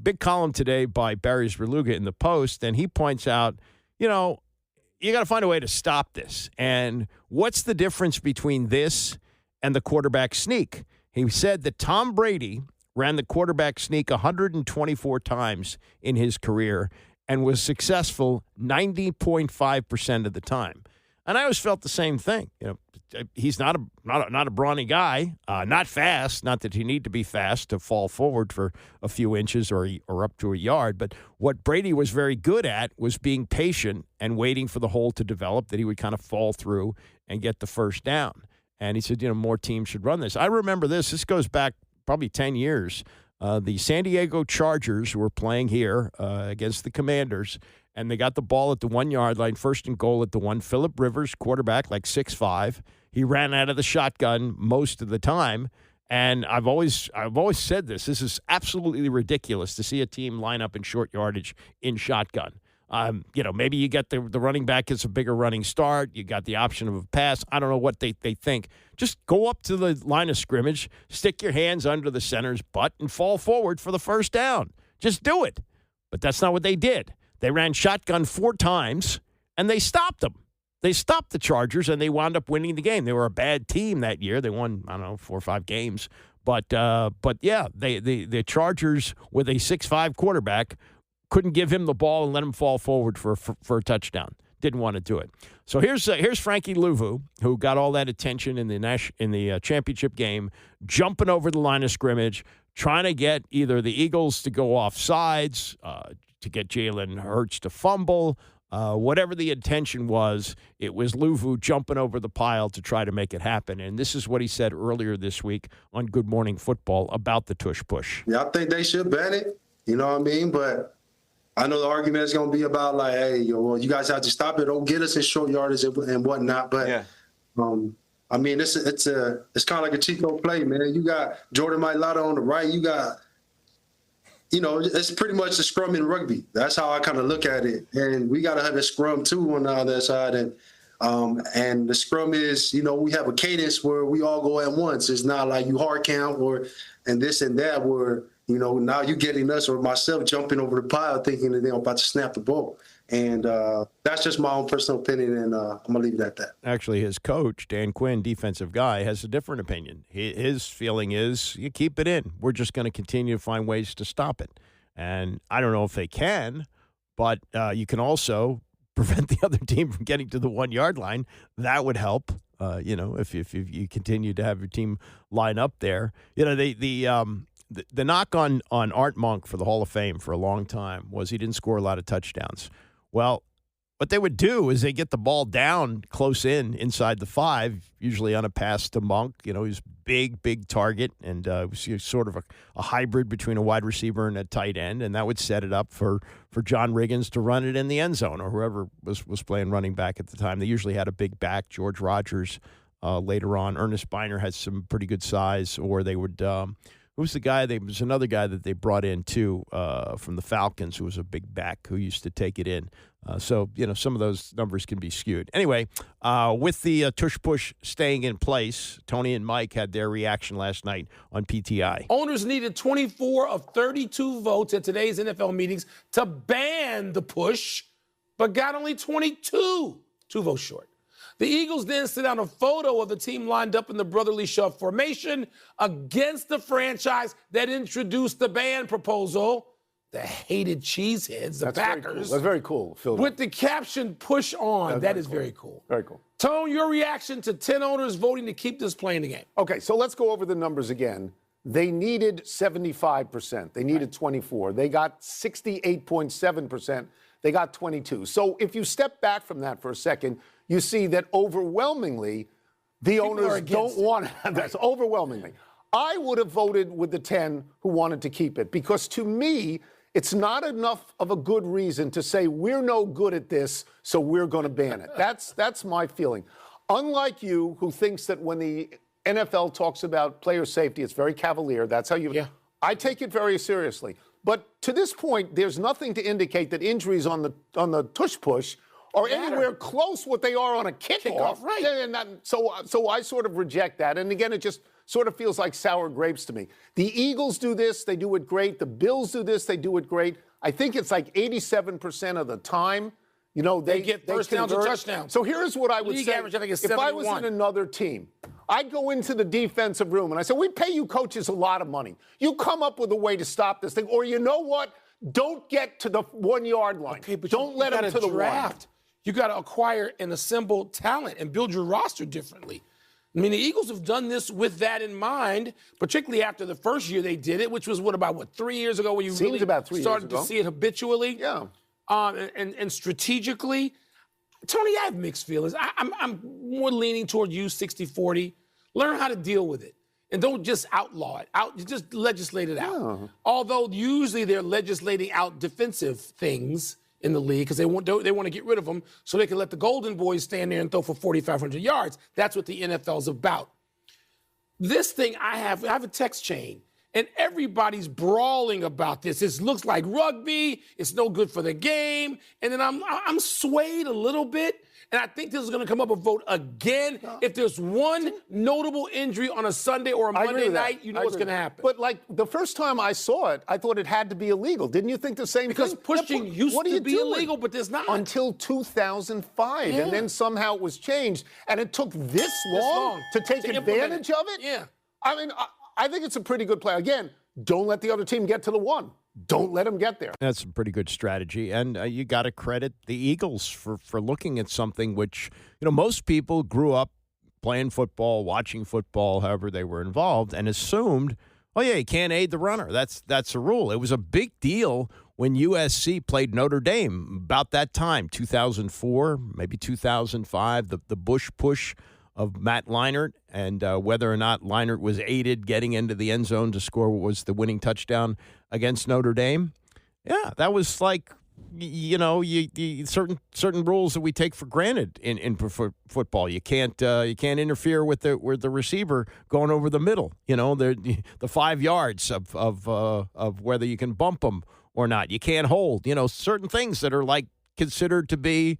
big column today by Barry Zerluga in the Post, and he points out, you got to find a way to stop this. And what's the difference between this and the quarterback sneak? He said that Tom Brady ran the quarterback sneak 124 times in his career and was successful 90.5% of the time. And I always felt the same thing. He's not a brawny guy, not fast. Not that you need to be fast to fall forward for a few inches or up to a yard. But what Brady was very good at was being patient and waiting for the hole to develop, that he would kind of fall through and get the first down. And he said, more teams should run this. I remember this. This goes back probably 10 years. The San Diego Chargers were playing here against the Commanders, and they got the ball at the 1 yard line, first and goal at the one. Phillip Rivers, quarterback, like 6'5". He ran out of the shotgun most of the time. And I've always said this. This is absolutely ridiculous to see a team line up in short yardage in shotgun. Maybe you get the running back gets a bigger running start. You got the option of a pass. I don't know what they think. Just go up to the line of scrimmage, stick your hands under the center's butt, and fall forward for the first down. Just do it. But that's not what they did. They ran shotgun 4 times, and they stopped them. They stopped the Chargers, and they wound up winning the game. They were a bad team that year. They won, 4 or 5 games. But yeah, the Chargers with a 6'5" quarterback couldn't give him the ball and let him fall forward for a touchdown. Didn't want to do it. So here's Frankie Louvu, who got all that attention in the championship game, jumping over the line of scrimmage, trying to get either the Eagles to go off sides, to get Jalen Hurts to fumble, whatever the intention was. It was Louvu jumping over the pile to try to make it happen. And this is what he said earlier this week on Good Morning Football about the tush push. Yeah, I think they should ban it. You know what I mean? But I know the argument is going to be about like, hey, well, you guys have to stop it. Don't get us in short yardage and whatnot. But I mean, it's kind of like a Chico play, man. You got Jordan Mailata on the right. You got, it's pretty much a scrum in rugby. That's how I kind of look at it. And we got to have a scrum too on the other side. And the scrum is, we have a cadence where we all go at once. It's not like you hard count and this and that where, now you getting us or myself jumping over the pile thinking that they're about to snap the ball. And that's just my own personal opinion, and I'm going to leave it at that. Actually, his coach, Dan Quinn, defensive guy, has a different opinion. His feeling is you keep it in. We're just going to continue to find ways to stop it. And I don't know if they can, but you can also prevent the other team from getting to the 1-yard line. That would help, if you continue to have your team line up there. The knock on Art Monk for the Hall of Fame for a long time was he didn't score a lot of touchdowns. Well, what they would do is they get the ball down close inside the 5, usually on a pass to Monk. He's big target, and was sort of a hybrid between a wide receiver and a tight end, and that would set it up for John Riggins to run it in the end zone or whoever was playing running back at the time. They usually had a big back, George Rogers later on. Ernest Biner had some pretty good size, or they would who's the guy? There was another guy that they brought in, too, from the Falcons, who was a big back who used to take it in. So, some of those numbers can be skewed. Anyway, with the tush push staying in place, Tony and Mike had their reaction last night on PTI. Owners needed 24 of 32 votes at today's NFL meetings to ban the push, but got only 22 votes short. The Eagles then sent out a photo of the team lined up in the brotherly shove formation against the franchise that introduced the ban proposal, the hated cheeseheads, the Packers. That's very cool. Phil. With the caption, push on. That is very cool. Very cool. Tone, your reaction to 10 owners voting to keep this playing the game. Okay, so let's go over the numbers again. They needed 75%. They needed 24. They got 68.7%. They got 22. So if you step back from that for a second, you see that overwhelmingly the owners don't want this. Overwhelmingly. I would have voted with the 10 who wanted to keep it because to me, it's not enough of a good reason to say we're no good at this, so we're going to ban it. That's my feeling. Unlike you, who thinks that when the NFL talks about player safety, it's very cavalier. That's how you. Yeah. I take it very seriously. But to this point, there's nothing to indicate that injuries on the tush push are anywhere close what they are on a kickoff. Right. And so I sort of reject that. And again, it just sort of feels like sour grapes to me. The Eagles do this, they do it great. The Bills do this, they do it great. I think it's like 87% of the time, they get first downs and touchdowns. So here's what I would say. Average, I think, is if 71. I was in another team, I'd go into the defensive room and I say, we pay you coaches a lot of money. You come up with a way to stop this thing. Or you know what? Don't get to the 1-yard line. Okay, but don't let them to the draft. You got to acquire and assemble talent and build your roster differently. I mean, the Eagles have done this with that in mind, particularly after the first year they did it, which was, 3 years ago when you really started to see it habitually? Yeah. And strategically. Tony, I have mixed feelings. I'm more leaning toward you 60-40. Learn how to deal with it. And don't just outlaw it. Just legislate it out. Yeah. Although usually they're legislating out defensive things in the league because they want to get rid of them so they can let the Golden Boys stand there and throw for 4,500 yards. That's what the NFL's about. This thing I have a text chain, and everybody's brawling about this. This looks like rugby. It's no good for the game. And then I'm swayed a little bit, And I think this is going to come up a vote again. If there's one notable injury on a Sunday or a Monday night, you know what's going to happen. But, like, the first time I saw it, I thought it had to be illegal. Didn't you think the same because thing? Because pushing used to be illegal, but there's not. Until 2005. Yeah. And then somehow it was changed. And it took this long to take advantage of it? Yeah. I mean, I think it's a pretty good play. Again, don't let the other team get to the one. Don't let them get there. That's a pretty good strategy. And you got to credit the Eagles for looking at something which, most people grew up playing football, watching football, however they were involved, and assumed, oh, yeah, you can't aid the runner. That's a rule. It was a big deal when USC played Notre Dame about that time, 2004, maybe 2005, the Bush push of Matt Leinart, and whether or not Leinart was aided getting into the end zone to score what was the winning touchdown against Notre Dame. Yeah, that was like, certain rules that we take for granted in football. You can't interfere with the receiver going over the middle. The 5 yards of whether you can bump them or not. You can't hold. Certain things that are like considered to be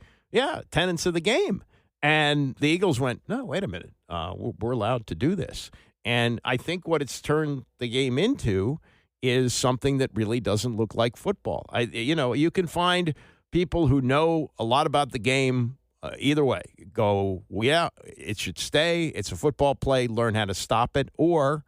tenets of the game. And the Eagles went, no, wait a minute. We're allowed to do this. And I think what it's turned the game into is something that really doesn't look like football. You can find people who know a lot about the game either way. Go, yeah, it should stay. It's a football play. Learn how to stop it. Or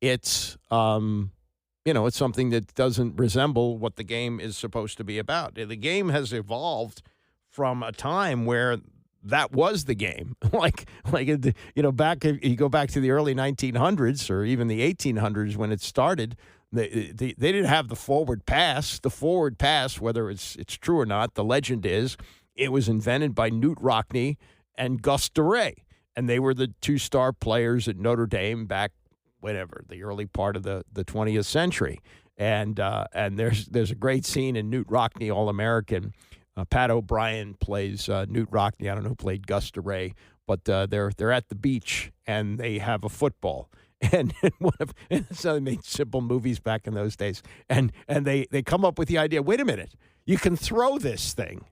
it's, it's something that doesn't resemble what the game is supposed to be about. The game has evolved from a time where that was the game. Back, you go back to the early 1900s or even the 1800s when it started, they didn't have the forward pass. The forward pass, whether it's true or not, the legend is it was invented by Newt Rockne and Gus DeRay. And they were the two-star players at Notre Dame back, the early part of the 20th century. And there's a great scene in Newt Rockne All-American. Pat O'Brien plays Newt Rockne. I don't know who played Gus DeRay, but they're at the beach and they have a football. And so they made simple movies back in those days. And they come up with the idea, wait a minute, you can throw this thing.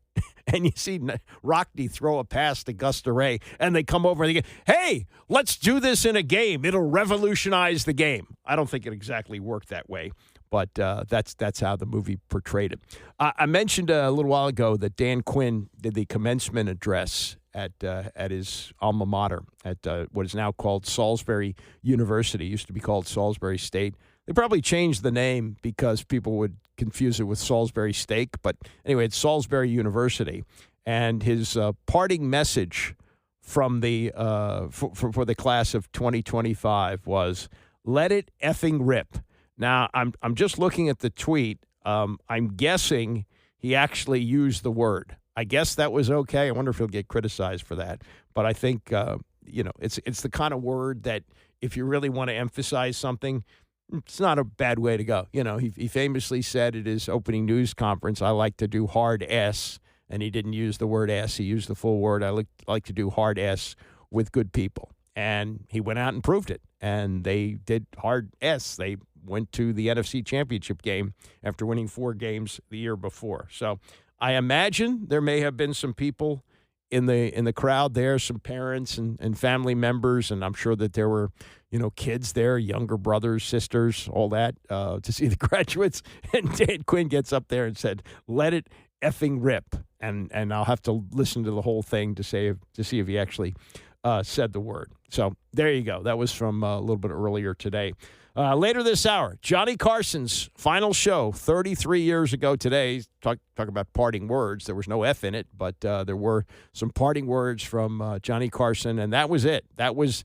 And you see Rockne throw a pass to Gus DeRay, and they come over and they go, hey, let's do this in a game. It'll revolutionize the game. I don't think it exactly worked that way. But that's how the movie portrayed it. I mentioned a little while ago that Dan Quinn did the commencement address at his alma mater at what is now called Salisbury University. It used to be called Salisbury State. They probably changed the name because people would confuse it with Salisbury Steak. But anyway, it's Salisbury University. And his parting message from the for the class of 2025 was, let it effing rip. Now, I'm just looking at the tweet. I'm guessing he actually used the word. I guess that was okay. I wonder if he'll get criticized for that. But I think, it's the kind of word that if you really want to emphasize something, it's not a bad way to go. He famously said at his opening news conference, I like to do hard S, and he didn't use the word S. He used the full word. I like to do hard S with good people. And he went out and proved it. And they did hard S. They went to the NFC Championship game after winning 4 games the year before. So I imagine there may have been some people in the crowd there, some parents and family members, and I'm sure that there were, kids there, younger brothers, sisters, all that, to see the graduates. And Dan Quinn gets up there and said, let it effing rip. And I'll have to listen to the whole thing to see if he actually said the word. So there you go. That was from a little bit earlier today. Later this hour, Johnny Carson's final show 33 years ago today. Talk about parting words. There was no F in it, but there were some parting words from Johnny Carson, and that was it. That was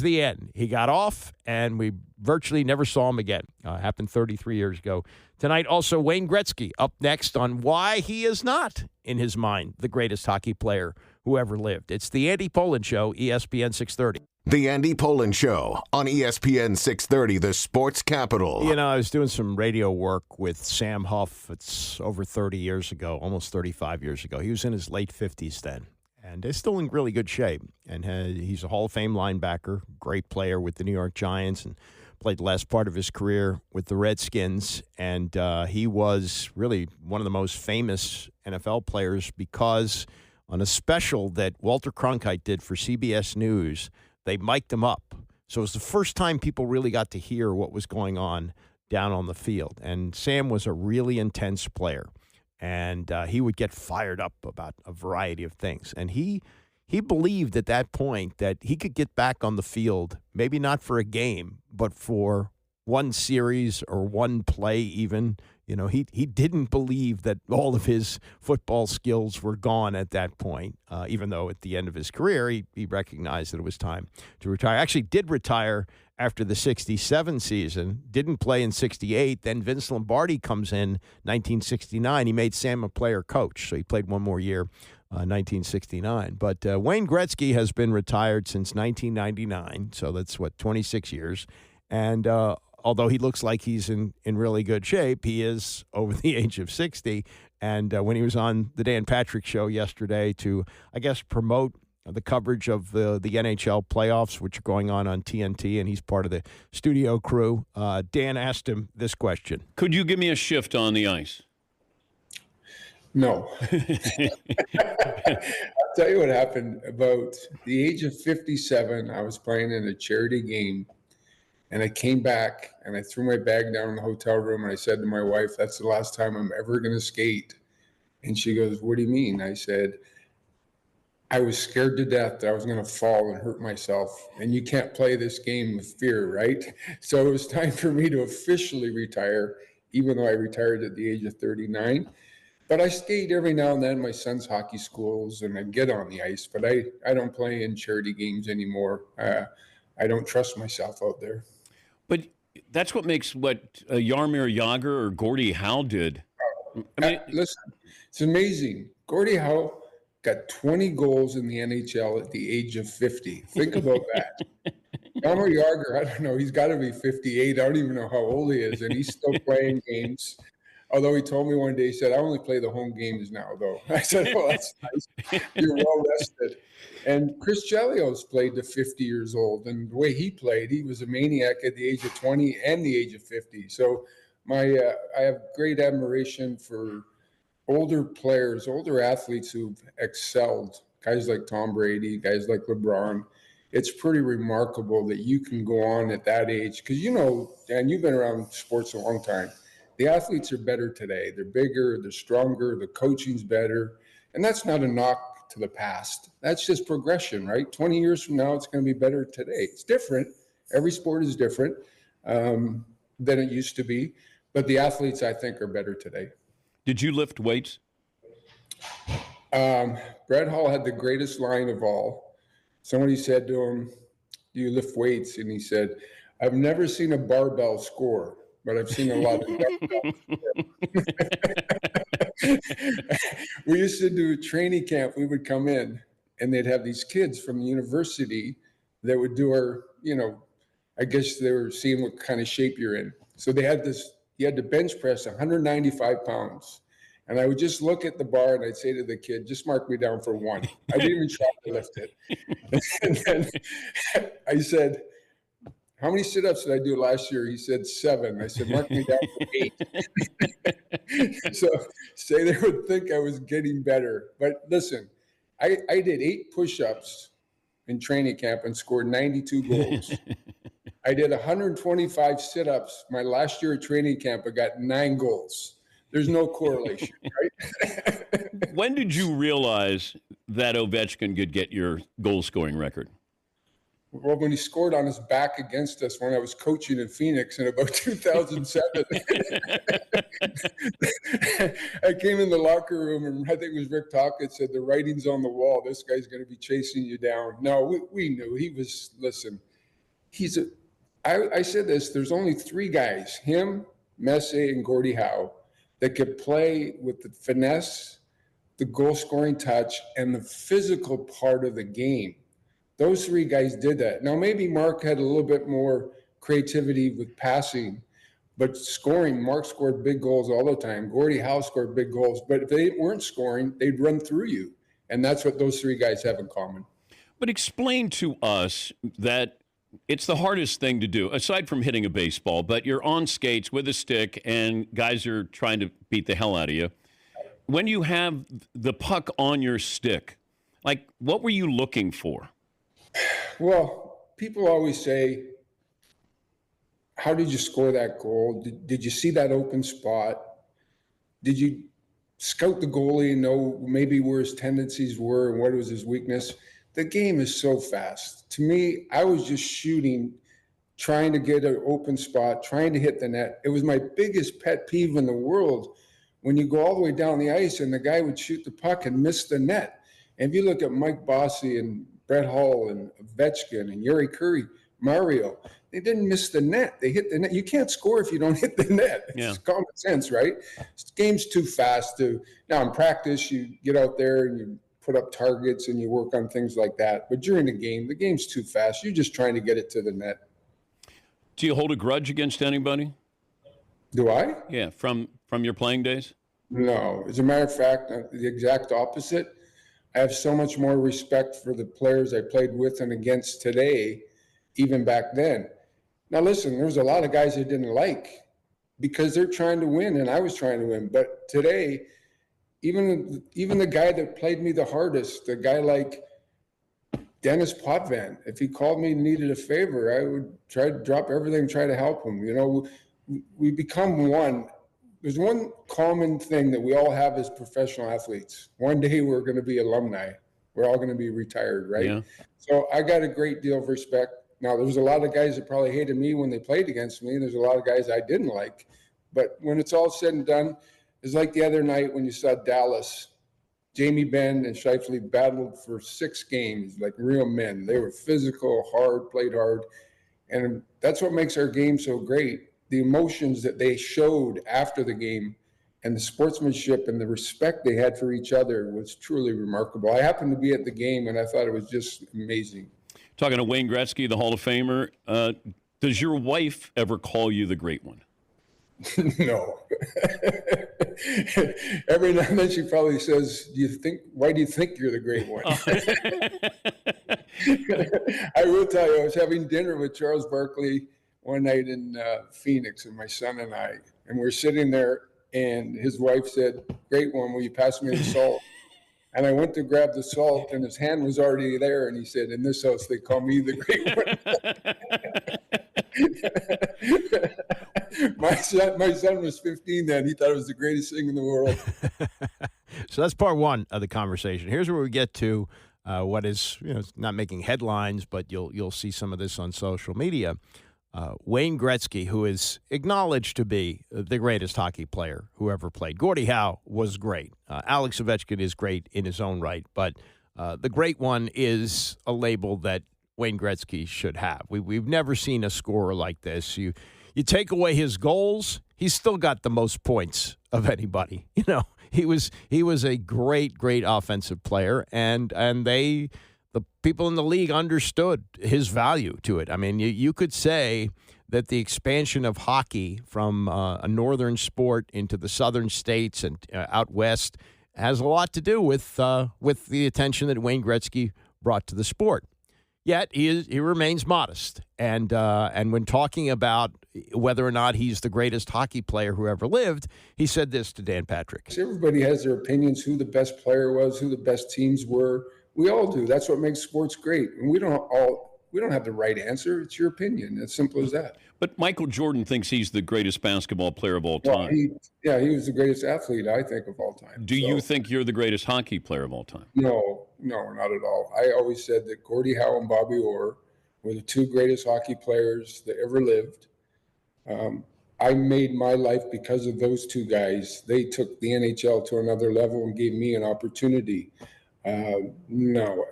the end. He got off, and we virtually never saw him again. Happened 33 years ago. Tonight, also, Wayne Gretzky up next on why he is not, in his mind, the greatest hockey player who ever lived. It's the Andy Pollin Show, ESPN 630. The Andy Pollin Show on ESPN 630, the sports capital. I was doing some radio work with Sam Huff. It's over 30 years ago, almost 35 years ago. He was in his late 50s then, and is still in really good shape. And he's a Hall of Fame linebacker, great player with the New York Giants, and played the last part of his career with the Redskins. And he was really one of the most famous NFL players because on a special that Walter Cronkite did for CBS News. They mic'd him up. So it was the first time people really got to hear what was going on down on the field. And Sam was a really intense player. And he would get fired up about a variety of things. And he believed at that point that he could get back on the field, maybe not for a game, but for one series or one play even. You know, he didn't believe that all of his football skills were gone at that point, even though at the end of his career he recognized that it was time to retire. Actually did retire after the 67 season, didn't play in 68. Then Vince Lombardi comes in 1969. He made Sam a player coach, so he played one more year, 1969. But Wayne Gretzky has been retired since 1999, so that's, 26 years. And although he looks like he's in really good shape, he is over the age of 60. And when he was on the Dan Patrick Show yesterday to, I guess, promote the coverage of the NHL playoffs, which are going on TNT, and he's part of the studio crew, Dan asked him this question. Could you give me a shift on the ice? No. I'll tell you what happened. About the age of 57, I was playing in a charity game. And I came back and I threw my bag down in the hotel room and I said to my wife, that's the last time I'm ever going to skate. And she goes, what do you mean? I said, I was scared to death that I was going to fall and hurt myself. And you can't play this game with fear, right? So it was time for me to officially retire, even though I retired at the age of 39. But I skate every now and then, my son's hockey schools, and I get on the ice. But I don't play in charity games anymore. I don't trust myself out there. But that's what makes Jaromir Jagr or Gordie Howe did. I mean, listen, it's amazing. Gordie Howe got 20 goals in the NHL at the age of 50. Think about that. Jaromir Jagr, I don't know, he's got to be 58. I don't even know how old he is, and he's still playing games. Although he told me one day, he said, I only play the home games now, though. I said, well, that's nice. You're well rested. And Chris Chelios played to 50 years old. And the way he played, he was a maniac at the age of 20 and the age of 50. So I have great admiration for older players, older athletes who've excelled, guys like Tom Brady, guys like LeBron. It's pretty remarkable that you can go on at that age. Because, you know, Dan, you've been around sports a long time. The athletes are better today. They're bigger, they're stronger, the coaching's better. And that's not a knock to the past. That's just progression, right? 20 years from now, it's going to be better today. It's different. Every sport is different than it used to be. But the athletes, I think, are better today. Did you lift weights? Brett Hall had the greatest line of all. Somebody said to him, do you lift weights? And he said, I've never seen a barbell score, but I've seen a lot of dumbbells. We used to do training camp. We would come in and they'd have these kids from the university that would do our, you know, I guess they were seeing what kind of shape you're in. So they had this, you had to bench press 195 pounds. And I would just look at the bar and I'd say to the kid, just mark me down for one. I didn't even try to lift it. And then I said, how many sit-ups did I do last year? He said 7. I said, mark me down for 8. So they would think I was getting better. But listen, I did 8 push-ups in training camp and scored 92 goals. I did 125 sit-ups my last year at training camp. I got 9 goals. There's no correlation, right? When did you realize that Ovechkin could get your goal-scoring record? Well, when he scored on his back against us when I was coaching in Phoenix in about 2007. I came in the locker room and I think it was Rick Tocchet said, the writing's on the wall. This guy's going to be chasing you down. No, we knew. He was, listen, I said this, there's only 3 guys, him, Messier, and Gordie Howe, that could play with the finesse, the goal-scoring touch, and the physical part of the game. Those 3 guys did that. Now, maybe Mark had a little bit more creativity with passing, but scoring, Mark scored big goals all the time. Gordie Howe scored big goals, but if they weren't scoring, they'd run through you. And that's what those 3 guys have in common. But explain to us that it's the hardest thing to do, aside from hitting a baseball, but you're on skates with a stick and guys are trying to beat the hell out of you. when you have the puck on your stick, like, what were you looking for? Well, people always say, how did you score that goal? Did you see that open spot? Did you scout the goalie and know maybe where his tendencies were and what was his weakness? The game is so fast. To me, I was just shooting, trying to get an open spot, trying to hit the net. It was my biggest pet peeve in the world when you go all the way down the ice and the guy would shoot the puck and miss the net. And if you look at Mike Bossy and Brett Hull and Ovechkin and Yuri Curry, Mario, they didn't miss the net. They hit the net. You can't score if you don't hit the net. It's common sense, right? This game's too fast to. Now in practice, you get out there and you put up targets and you work on things like that. But during the game's too fast. You're just trying to get it to the net. Do you hold a grudge against anybody? Do I? Yeah, from your playing days? No. As a matter of fact, the exact opposite. I have so much more respect for the players I played with and against today, even back then. Now, listen, there's a lot of guys I didn't like because they're trying to win, and I was trying to win. But today, even the guy that played me the hardest, a guy like Dennis Potvin, if he called me and needed a favor, I would try to drop everything, try to help him. You know, we become one. There's one common thing that we all have as professional athletes. One day we're going to be alumni. We're all going to be retired, right? Yeah. So I got a great deal of respect. Now, there's a lot of guys that probably hated me when they played against me. There's a lot of guys I didn't like. But when it's all said and done, it's like the other night when you saw Dallas. Jamie Benn and Scheifele battled for 6 games like real men. They were physical, hard, played hard. And that's what makes our game so great. The emotions that they showed after the game and the sportsmanship and the respect they had for each other was truly remarkable. I happened to be at the game, and I thought it was just amazing. Talking to Wayne Gretzky, the Hall of Famer, does your wife ever call you the Great One? No. Every now and then she probably says, why do you think you're the Great One? I will tell you, I was having dinner with Charles Barkley one night in Phoenix, and my son and I, and we're sitting there, and his wife said, Great One, will you pass me the salt? And I went to grab the salt, and his hand was already there, and he said, in this house, they call me the Great One. My son was 15 then. He thought it was the greatest thing in the world. So that's part one of the conversation. Here's where we get to what is, not making headlines, but you'll see some of this on social media. Wayne Gretzky, who is acknowledged to be the greatest hockey player who ever played. Gordie Howe was great. Alex Ovechkin is great in his own right, but the Great One is a label that Wayne Gretzky should have. We've never seen a scorer like this. You take away his goals, he's still got the most points of anybody. He was a great offensive player, and the people in the league understood his value to it. I mean, you could say that the expansion of hockey from a northern sport into the southern states and out west has a lot to do with the attention that Wayne Gretzky brought to the sport. Yet he remains modest, and when talking about whether or not he's the greatest hockey player who ever lived, he said this to Dan Patrick. Everybody has their opinions, who the best player was, who the best teams were. We all do. That's what makes sports great. And we don't have the right answer. It's your opinion. It's simple as that. But Michael Jordan thinks he's the greatest basketball player of all time. He was the greatest athlete, I think, of all time. Do you think you're the greatest hockey player of all time? No, not at all. I always said that Gordie Howe and Bobby Orr were the 2 greatest hockey players that ever lived. I made my life because of those 2 guys. They took the NHL to another level and gave me an opportunity. No,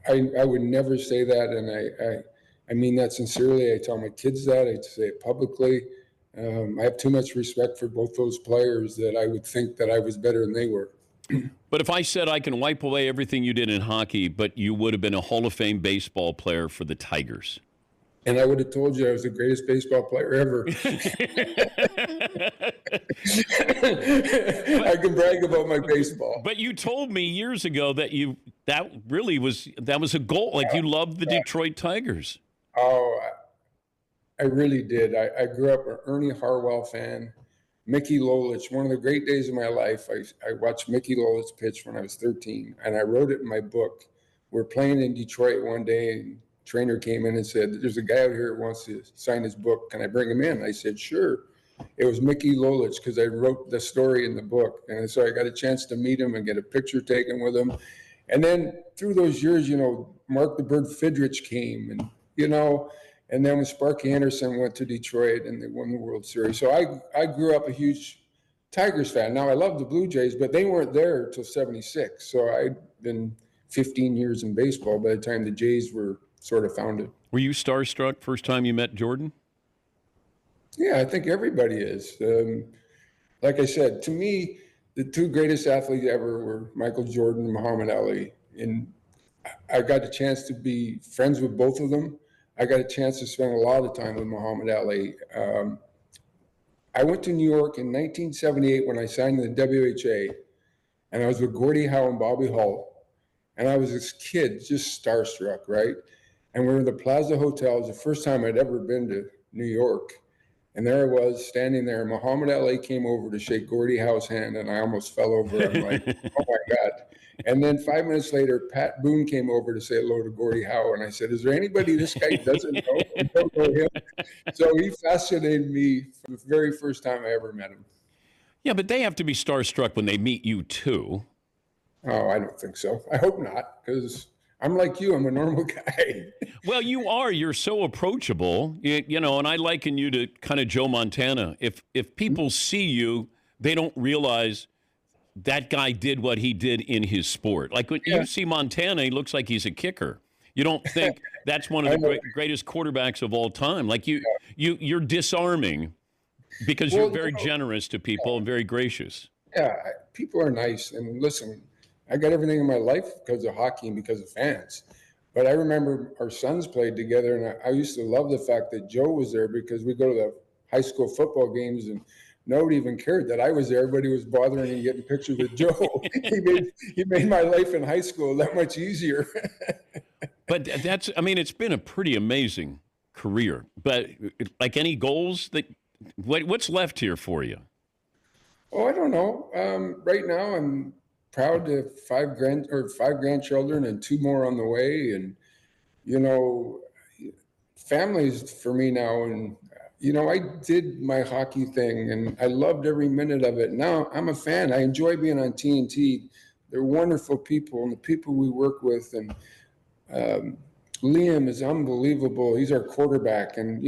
I would never say that, and I mean that sincerely. I tell my kids that. I say it publicly. I have too much respect for both those players that I would think that I was better than they were. But if I said I can wipe away everything you did in hockey, but you would have been a Hall of Fame baseball player for the Tigers. And I would have told you I was the greatest baseball player ever. I can brag about my baseball. But you told me years ago that that was a goal. Like, you loved the Detroit Tigers. Oh, I really did. I grew up an Ernie Harwell fan. Mickey Lolich, one of the great days of my life. I watched Mickey Lolich pitch when I was 13, and I wrote it in my book. We're playing in Detroit one day, and trainer came in and said, "There's a guy out here who wants to sign his book. Can I bring him in?" I said, "Sure." It was Mickey Lolich, because I wrote the story in the book. And so I got a chance to meet him and get a picture taken with him. And then through those years, Mark the Bird Fidrich came, and then when Sparky Anderson went to Detroit and they won the World Series. So I grew up a huge Tigers fan. Now I love the Blue Jays, but they weren't there till 76. So I'd been 15 years in baseball by the time the Jays were sort of founded. Were you starstruck first time you met Jordan? Yeah, I think everybody is. Like I said, to me, the two greatest athletes ever were Michael Jordan and Muhammad Ali. And I got a chance to be friends with both of them. I got a chance to spend a lot of time with Muhammad Ali. I went to New York in 1978 when I signed in the WHA, and I was with Gordie Howe and Bobby Hull. And I was this kid, just starstruck, right? And we were in the Plaza Hotel. It was the first time I'd ever been to New York. And there I was standing there. Muhammad Ali came over to shake Gordie Howe's hand, and I almost fell over. I'm like, oh my God. And then 5 minutes later, Pat Boone came over to say hello to Gordie Howe. And I said, "Is there anybody this guy doesn't know? I don't know him." So he fascinated me from the very first time I ever met him. Yeah, but they have to be starstruck when they meet you too. Oh, I don't think so. I hope not, because I'm like you. I'm a normal guy. Well, you are. You're so approachable, and I liken you to kind of Joe Montana. If people see you, they don't realize that guy did what he did in his sport. Like when you see Montana, he looks like he's a kicker. You don't think that's one of the greatest quarterbacks of all time. Like you're disarming because you're very generous to people and very gracious. Yeah, people are nice. And listen, I got everything in my life because of hockey and because of fans. But I remember our sons played together, and I used to love the fact that Joe was there, because we go to the high school football games and nobody even cared that I was there. Everybody was bothering and getting pictures with Joe. He made my life in high school that much easier. But it's been a pretty amazing career. But like any goals what's left here for you? Oh, I don't know. Right now I'm proud to have five grandchildren and 2 more on the way. And, family's for me now. And, I did my hockey thing and I loved every minute of it. Now I'm a fan. I enjoy being on TNT. They're wonderful people, and the people we work with. And Liam is unbelievable. He's our quarterback. And,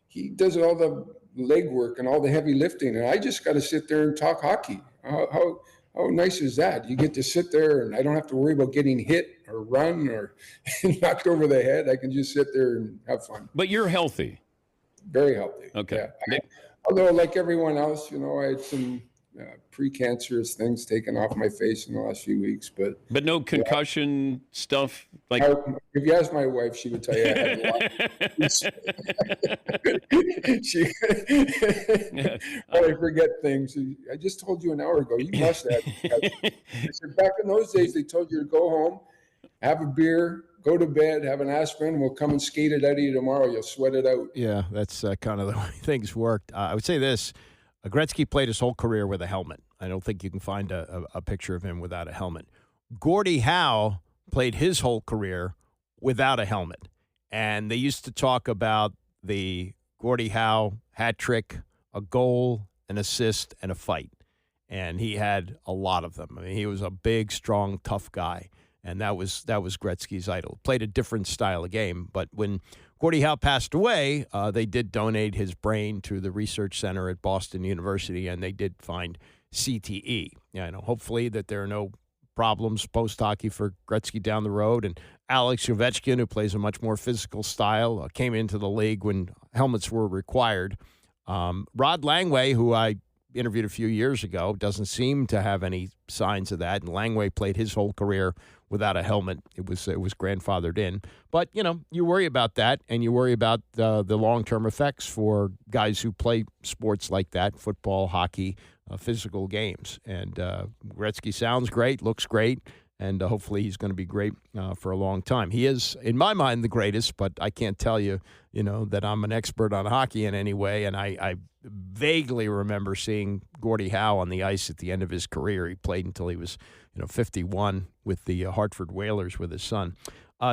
he does all the legwork and all the heavy lifting. And I just got to sit there and talk hockey. How nice is that? You get to sit there and I don't have to worry about getting hit or run or knocked over the head. I can just sit there and have fun. But you're healthy. Very healthy. Okay. Yeah. Although, like everyone else, I had some precancerous things taken off my face in the last few weeks. But no concussion stuff? Like if you ask my wife, she would tell you I had a lot. I forget things. I just told you an hour ago. You must have. I said, back in those days, they told you to go home, have a beer, go to bed, have an aspirin, and we'll come and skate it out of you tomorrow. You'll sweat it out. Yeah, that's kind of the way things worked. I would say this. Gretzky played his whole career with a helmet. I don't think you can find a picture of him without a helmet. Gordie Howe played his whole career without a helmet. And they used to talk about the Gordie Howe hat trick, a goal, an assist, and a fight. And he had a lot of them. I mean, he was a big, strong, tough guy. And that was Gretzky's idol. Played a different style of game. But when Gordie Howe passed away, they did donate his brain to the research center at Boston University, and they did find CTE. Hopefully that there are no problems post-hockey for Gretzky down the road. And Alex Ovechkin, who plays a much more physical style, came into the league when helmets were required. Rod Langway, who I interviewed a few years ago, doesn't seem to have any signs of that. And Langway played his whole career without a helmet. It was grandfathered in. But, you worry about that, and you worry about the long-term effects for guys who play sports like that, football, hockey, physical games. And Gretzky sounds great, looks great, and hopefully he's going to be great for a long time. He is, in my mind, the greatest, but I can't tell you, that I'm an expert on hockey in any way, and I vaguely remember seeing Gordie Howe on the ice at the end of his career. He played until he was 51 with the Hartford Whalers with his son.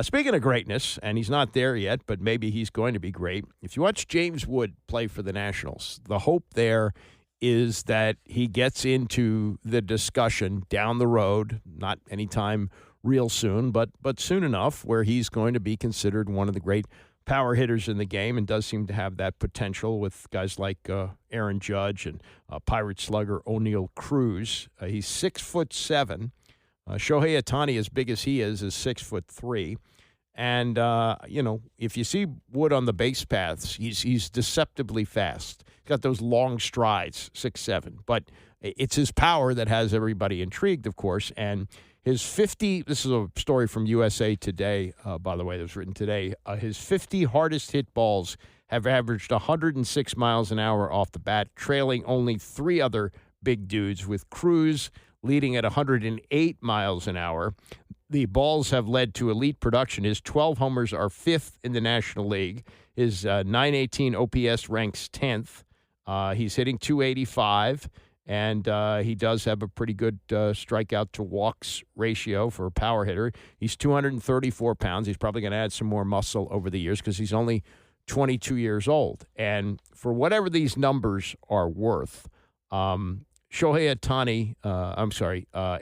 Speaking of greatness, and he's not there yet, but maybe he's going to be great. If you watch James Wood play for the Nationals, the hope there is that he gets into the discussion down the road, not anytime real soon, but soon enough, where he's going to be considered one of the great power hitters in the game, and does seem to have that potential with guys like Aaron Judge and Pirate slugger O'Neill Cruz. He's 6'7". Shohei Ohtani, as big as he is 6'3". And, if you see Wood on the base paths, he's deceptively fast. He's got those long strides, 6'7". But it's his power that has everybody intrigued, of course. And his 50, this is a story from USA Today, by the way, that was written today. His 50 hardest hit balls have averaged 106 miles an hour off the bat, trailing only 3 other big dudes, with Cruz leading at 108 miles an hour. The balls have led to elite production. His 12 homers are 5th in the National League. His .918 OPS ranks 10th. He's hitting .285, and he does have a pretty good strikeout to walks ratio for a power hitter. He's 234 pounds. He's probably going to add some more muscle over the years because he's only 22 years old. And for whatever these numbers are worth, Shohei Ohtani,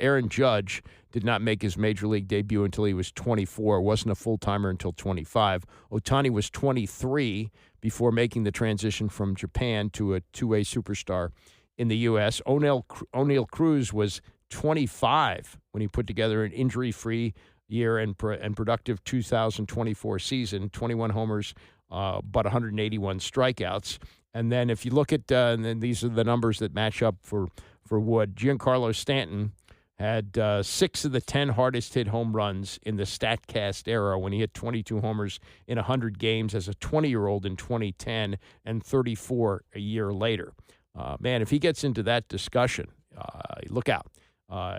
Aaron Judge did not make his major league debut until he was 24. Wasn't a full-timer until 25. Ohtani was 23 before making the transition from Japan to a two-way superstar in the U.S. O'Neill Cruz was 25 when he put together an injury-free year and productive 2024 season, 21 homers, but 181 strikeouts. And then if you look at, and then these are the numbers that match up for Wood. Giancarlo Stanton had 6 of the 10 hardest hit home runs in the StatCast era when he hit 22 homers in 100 games as a 20-year-old in 2010 and 34 a year later. Man, if he gets into that discussion, look out.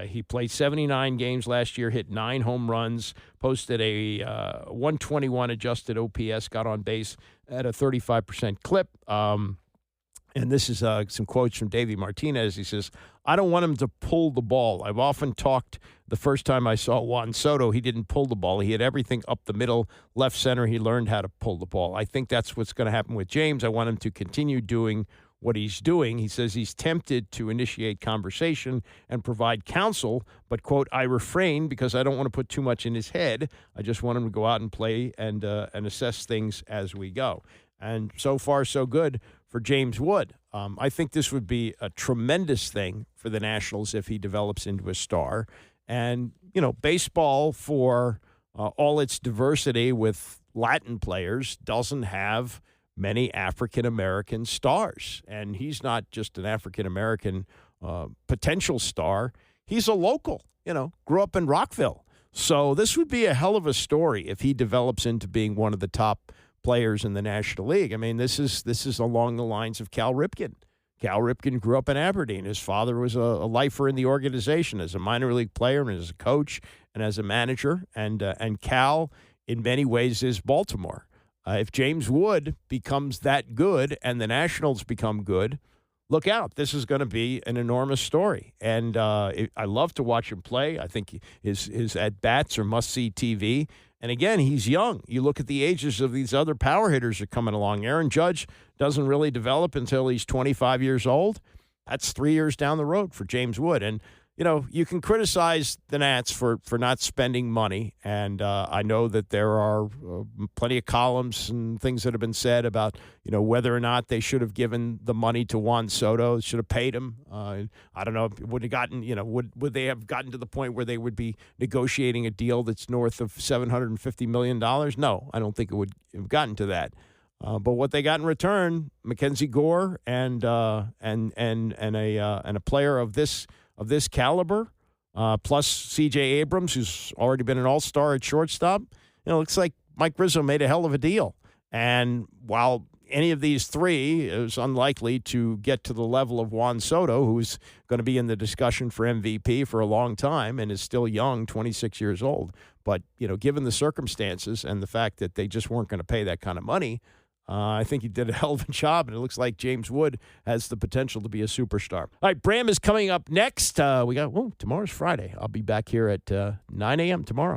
He played 79 games last year, hit 9 home runs, posted a 121 adjusted OPS, got on base at a 35% clip. And this is some quotes from Davey Martinez. He says, "I don't want him to pull the ball. I've often talked the first time I saw Juan Soto, he didn't pull the ball. He hit everything up the middle, left center. He learned how to pull the ball. I think that's what's going to happen with James. I want him to continue doing what he's doing." He says he's tempted to initiate conversation and provide counsel, but, quote, "I refrain because I don't want to put too much in his head. I just want him to go out and play and assess things as we go." And so far, so good for James Wood. I think this would be a tremendous thing for the Nationals if he develops into a star. And, baseball, for all its diversity with Latin players, doesn't have many African-American stars. And he's not just an African-American potential star. He's a local, grew up in Rockville. So this would be a hell of a story if he develops into being one of the top players in the National League. I mean, this is along the lines of Cal Ripken. Cal Ripken grew up in Aberdeen. His father was a lifer in the organization as a minor league player and as a coach and as a manager. And Cal, in many ways, is Baltimore. If James Wood becomes that good and the Nationals become good, look out. This is going to be an enormous story. And I love to watch him play. I think his at-bats are must-see TV. And again, he's young. You look at the ages of these other power hitters that are coming along. Aaron Judge doesn't really develop until he's 25 years old. That's 3 years down the road for James Wood. And, you can criticize the Nats for not spending money. And I know that there are plenty of columns and things that have been said about, whether or not they should have given the money to Juan Soto, should have paid him. I don't know if it would have gotten, would they have gotten to the point where they would be negotiating a deal that's north of $750 million? No, I don't think it would have gotten to that. But what they got in return, Mackenzie Gore and a player of this caliber, plus C.J. Abrams, who's already been an all-star at shortstop, looks like Mike Rizzo made a hell of a deal. And while any of these three is unlikely to get to the level of Juan Soto, who's going to be in the discussion for MVP for a long time and is still young, 26 years old. But, given the circumstances and the fact that they just weren't going to pay that kind of money, I think he did a hell of a job, and it looks like James Wood has the potential to be a superstar. All right, Bram is coming up next. Tomorrow's Friday. I'll be back here at 9 a.m. tomorrow.